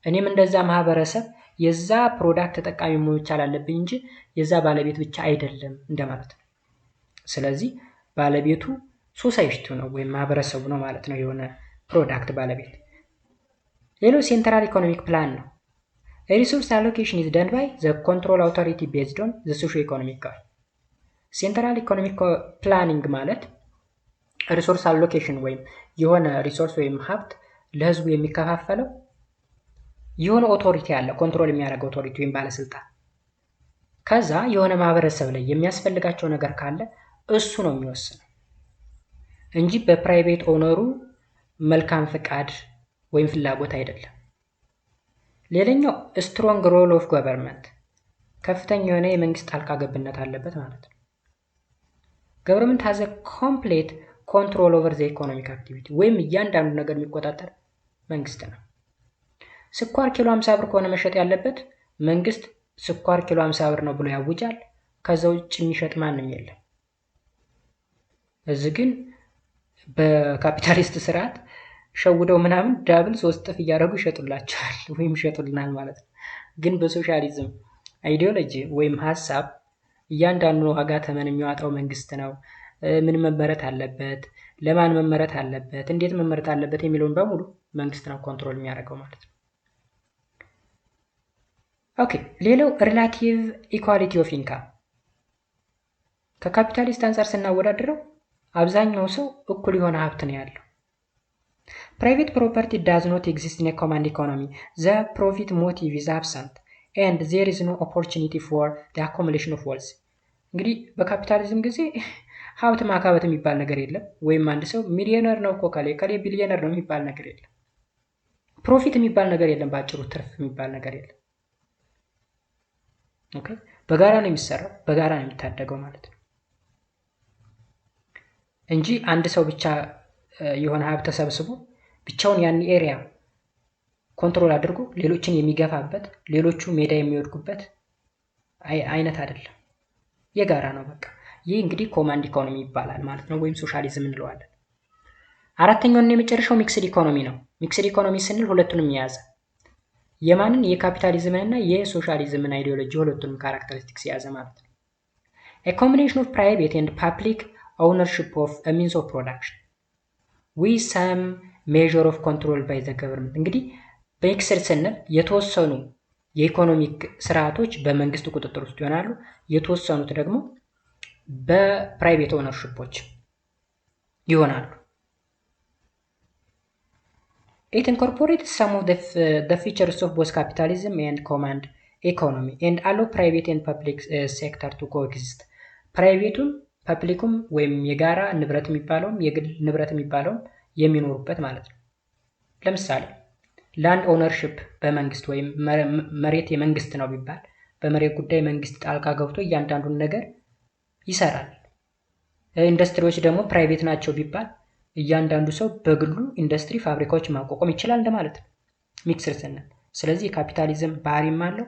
እኔም እንደዛ ማህበረሰብ የዛ ፕሮዳክት ተጠቃሚ መሆን ይቻላል አለብኝ እንጂ የዛ ባለቤት ብቻ አይደለም እንደማለት ነው። ስለዚህ ባለቤቱ ሶሳይቲው ነው ወይም ማህበረሰቡ ነው ማለት ነው የሆነ ፕሮዳክት ባለቤት። ሌላው ሴንትራል ኢኮኖሚክ ፕላን ነው። ሪሶርስ አሎኬሽን is done by the control authority based on the socio-economic goal። ሴንትራል ኢኮኖሚክ ፕላኒንግ ማለት ሪሶርስ አሎኬሽን ወይም የሆነ ሪሶርስ ወይም ሀብት ለህዝቡ የሚከፋፈለው የሆነ ኦቶሪቲ አለ፣ ኮንትሮል የሚያደርግ ኦቶሪቲ ወይም ባለስልጣን። ከዛ የሆነ ማህበረሰብ ላይ የሚያስፈልጋቸው ነገር ካለ እሱ ነው የሚወስነው እንጂ በፕራይቬት ኦነሩ መልካም ፍቃድ ወይም ፍላጎት አይደለም። ሌላኛው ስትሮንግ ሮል ኦፍ ገቨርንመንት፣ ከፍተኛ የሆነ የመንግስት ጣልቃ ገብነት አለበት ማለት ነው። ገቨርንመንት has a complete control over the economic activity ወይም እያንዳንዱ ነገር የሚቆጣጠር መንግስት ነው። ስኳር ኪሎ 50 ብር ከሆነ መሸጥ ያለበት መንግስት ስኳር ኪሎ 50 ብር ነው ብሎ ያውጃል። ከዛ ውጭ የሚሸጥ ማንም የለም። እዚህ ግን በካፒታሊስት ስርዓት ሸውደው ምናምን ዳብል 3 እጥፍ እያደረጉ ይሸጡላቸዋል ወይም ይሸጡልናል ማለት ነው። ግን በሶሻሊዝም አይዲዮሎጂ ወይም ሀሳብ እያንዳንዱ ዋጋ ተመን የሚያወጣው መንግስት ነው። ምን መመረት አለበት፣ ለማን መመረት አለበት፣ እንዴት መመረት አለበት የሚለውን በሙሉ መንግስት ነው ኮንትሮል የሚያደርገው ማለት ነው። ኦኬ፣ ሌላው ሪላቲቭ ኢኳሊቲ ኦፍ ኢንካም። ከካፒታሊስት አንፃር ስናወዳድረው አብዛኛው ሰው እኩል የሆነ ሀብት ነው ያለው። ፕራይቬት ፕሮፐርቲ ዳዝ ኖት ኤግዚስት ኢን ኮማንድ ኢኮኖሚ ዘ ፕሮፊት ሞቲቭ ኢዝ አብሰንት ኤንድ ዜር ኢዝ ኖ ኦፖርቹኒቲ ፎር ዘ አኮሙሌሽን ኦፍ ዌልዝ። እንግዲህ በካፒታሊዝም ጊዜ ሀብት ማካበት የሚባል ነገር የለም። ወይም አንድ ሰው ሚሊዮነር ነው እኮ ከሌ ቢሊዮነር ነው የሚባል ነገር የለም። ፕሮፊት የሚባል ነገር የለም። ባጭሩ ትርፍ የሚባል ነገር የለም። ኦኬ፣ በጋራ ነው የሚሰራው፣ በጋራ ነው የሚታደገው ማለት ነው እንጂ አንድ ሰው ብቻ የሆነ ሀብት ተሰብስቦ ብቻውን ያን ኤሪያ ኮንትሮል አድርጎ ሌሎችን የሚገፋበት ሌሎቹ ሜዳ የሚወድቁበት አይነት አይደለም። የጋራ ነው በቃ። ይህ እንግዲህ ኮማንድ ኢኮኖሚ ይባላል ማለት ነው፣ ወይም ሶሻሊዝም እንለዋለን። አራተኛውና የመጨረሻው ሚክስድ ኢኮኖሚ ነው። ሚክስድ ኢኮኖሚ ስንል ሁለቱንም የያዘ የማንን የካፒታሊዝምንና የሶሻሊዝምን አይዲዮሎጂ ሁለቱንም ካራክተሪስቲክስ የያዘ ማለት ነው። a combination of private and public ownership of a means of production with some measure of control by the government። እንግዲህ በሚክስድ ስንል የተወሰኑ የኢኮኖሚክ ስርዓቶች በመንግስት ቁጥጥር ውስጥ ይሆናሉ፣ የተወሰኑት ደግሞ በፕራይቬት ኦነርሺፖች ይሆናሉ። It incorporates some of the features of both capitalism and command economy and allow private and public sector to coexist። ፕራይቬቱም ፐብሊኩም ወይም የጋራ ንብረት የሚባለውም የግል ንብረት የሚባለውም የሚኖሩበት ማለት ነው። ለምሳሌ ላንድ ኦነርሺፕ በመንግስት ወይም መሬት የመንግስት ነው ቢባል በመሬት ጉዳይ መንግስት ጣልቃ ገብቶ እያንዳንዱን ነገር ይሰራል። ኢንዱስትሪዎች ደግሞ ፕራይቬት ናቸው ቢባል እያንዳንዱ ሰው በግሉ ኢንዱስትሪ ፋብሪካዎች ማቋቋም ይችላል እንደማለት ነው ሚክስድ ስንል። ስለዚህ የካፒታሊዝም ባህሪም አለው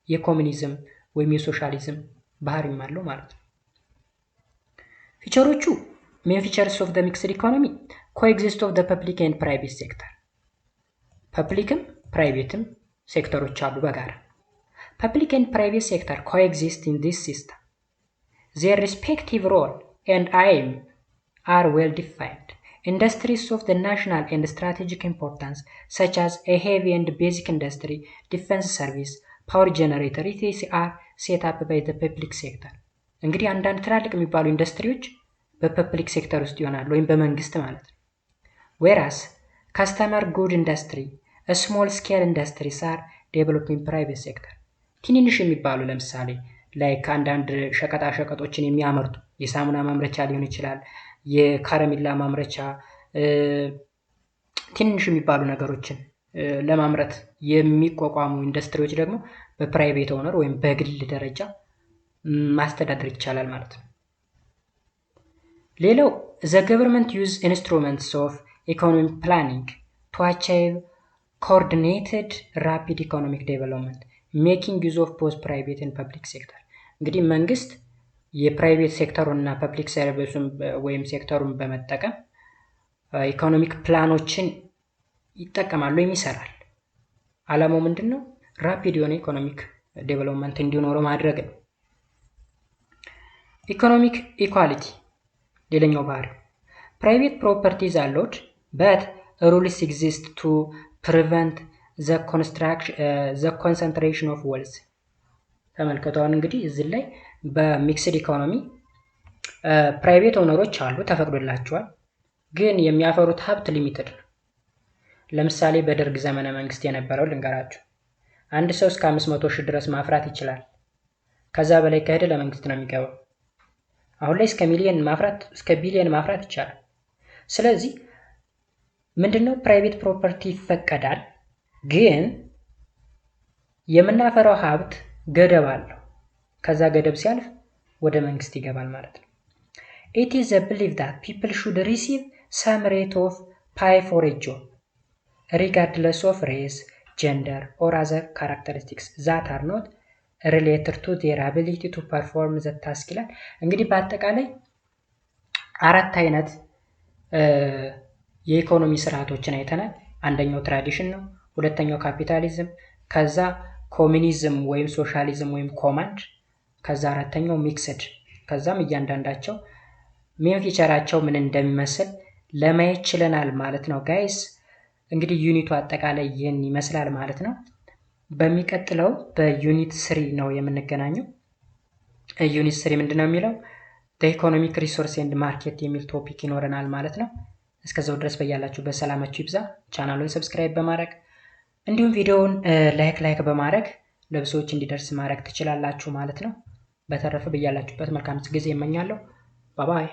የኮሙኒዝም ወይም የሶሻሊዝም ባህሪም አለው ማለት ነው። ፊቸሮቹ ሜን ፊቸርስ ኦፍ ዘ ሚክስድ ኢኮኖሚ ኮኤግዚስት ኦፍ ዘ ፐብሊክ ኤንድ ፕራይቬት ሴክተር። ፐብሊክም ፕራይቬትም ሴክተሮች አሉ በጋራ። ፐብሊክ ኤንድ ፕራይቬት ሴክተር ኮኤግዚስት ኢን ዲስ ሲስተም ዜር ሪስፔክቲቭ ሮል ኤንድ አይም are well defined. Industries of the national and strategic importance such as a heavy and basic industry, defense service, power generator etc. are set up by the public sector። እንግዲህ አንዳንድ ትላልቅ የሚባሉ ኢንዱስትሪዎች በፐብሊክ ሴክተር ውስጥ ይሆናሉ ወይም በመንግስት ማለት ነው። whereas customer good industry, a small scale industries are developed in private sector። ትንንሽ የሚባሉ ለምሳሌ ላይክ አንዳንድ ሸቀጣ ሸቀጦችን የሚያመርቱ የሳሙና ማምረቻ ሊሆን ይችላል፣ የካረሚላ ማምረቻ፣ ትንሽ የሚባሉ ነገሮችን ለማምረት የሚቋቋሙ ኢንዱስትሪዎች ደግሞ በፕራይቬት ኦነር ወይም በግል ደረጃ ማስተዳደር ይቻላል ማለት ነው። ሌላው the government use instruments of economic planning to achieve coordinated rapid economic development making use of both private and public sector። እንግዲህ መንግስት የፕራይቬት ሴክተሩን እና ፐብሊክ ሰርቪሱን ወይም ሴክተሩን በመጠቀም ኢኮኖሚክ ፕላኖችን ይጠቀማሉ ወይም ይሰራል። ዓላማው ምንድነው? ራፒድ የሆነ ኢኮኖሚክ ዴቨሎፕመንት እንዲኖረው ማድረግ ነው። ኢኮኖሚክ ኢኳሊቲ ሌላኛው ባህሪ ፕራይቬት ፕሮፐርቲዝ አሎድ በት ሩልስ ኤግዚስት ቱ ፕሪቨንት ዘ ኮንሰንትሬሽን ኦፍ ዌልዝ። ተመልከቷን እንግዲህ እዚህ ላይ በሚክስድ ኢኮኖሚ ፕራይቬት ኦነሮች አሉ ተፈቅዶላቸዋል፣ ግን የሚያፈሩት ሀብት ሊሚትድ ነው። ለምሳሌ በደርግ ዘመነ መንግስት የነበረው ልንገራችሁ። አንድ ሰው እስከ 500 ሺህ ድረስ ማፍራት ይችላል። ከዛ በላይ ከሄደ ለመንግስት ነው የሚገባው። አሁን ላይ እስከ ቢሊየን ማፍራት ይቻላል። ስለዚህ ምንድነው ፕራይቬት ፕሮፐርቲ ይፈቀዳል፣ ግን የምናፈራው ሀብት ገደብ አለው። ከዛ ገደብ ሲያልፍ ወደ መንግስት ይገባል ማለት ነው። It is a belief that people should receive some rate of pay for a job regardless of race, gender or other characteristics that are not related to their ability to perform the task ይላል። እንግዲህ በአጠቃላይ አራት አይነት የኢኮኖሚ ስርዓቶችን አይተናል። አንደኛው ትራዲሽን ነው፣ ሁለተኛው ካፒታሊዝም፣ ከዛ ኮሙኒዝም ወይም ሶሻሊዝም ወይም ኮማንድ፣ ከዛ አራተኛው ሚክስድ። ከዛም እያንዳንዳቸው ሜን ፊቸራቸው ምን እንደሚመስል ለማየት ችለናል ማለት ነው ጋይስ። እንግዲህ ዩኒቱ አጠቃላይ ይህን ይመስላል ማለት ነው። በሚቀጥለው በዩኒት 3 ነው የምንገናኘው። ዩኒት 3 ምንድነው የሚለው the economic resource and market የሚል ቶፒክ ይኖረናል ማለት ነው። እስከዛው ድረስ በያላችሁበት ሰላማችሁ ይብዛ። ቻናሉን ሰብስክራይብ በማድረግ እንዲሁም ቪዲዮውን ላይክ በማድረግ ለብዙዎች እንዲደርስ ማድረግ ትችላላችሁ ማለት ነው። በተረፈ በያላችሁበት መልካም ጊዜ እመኛለሁ። ባይ ባይ።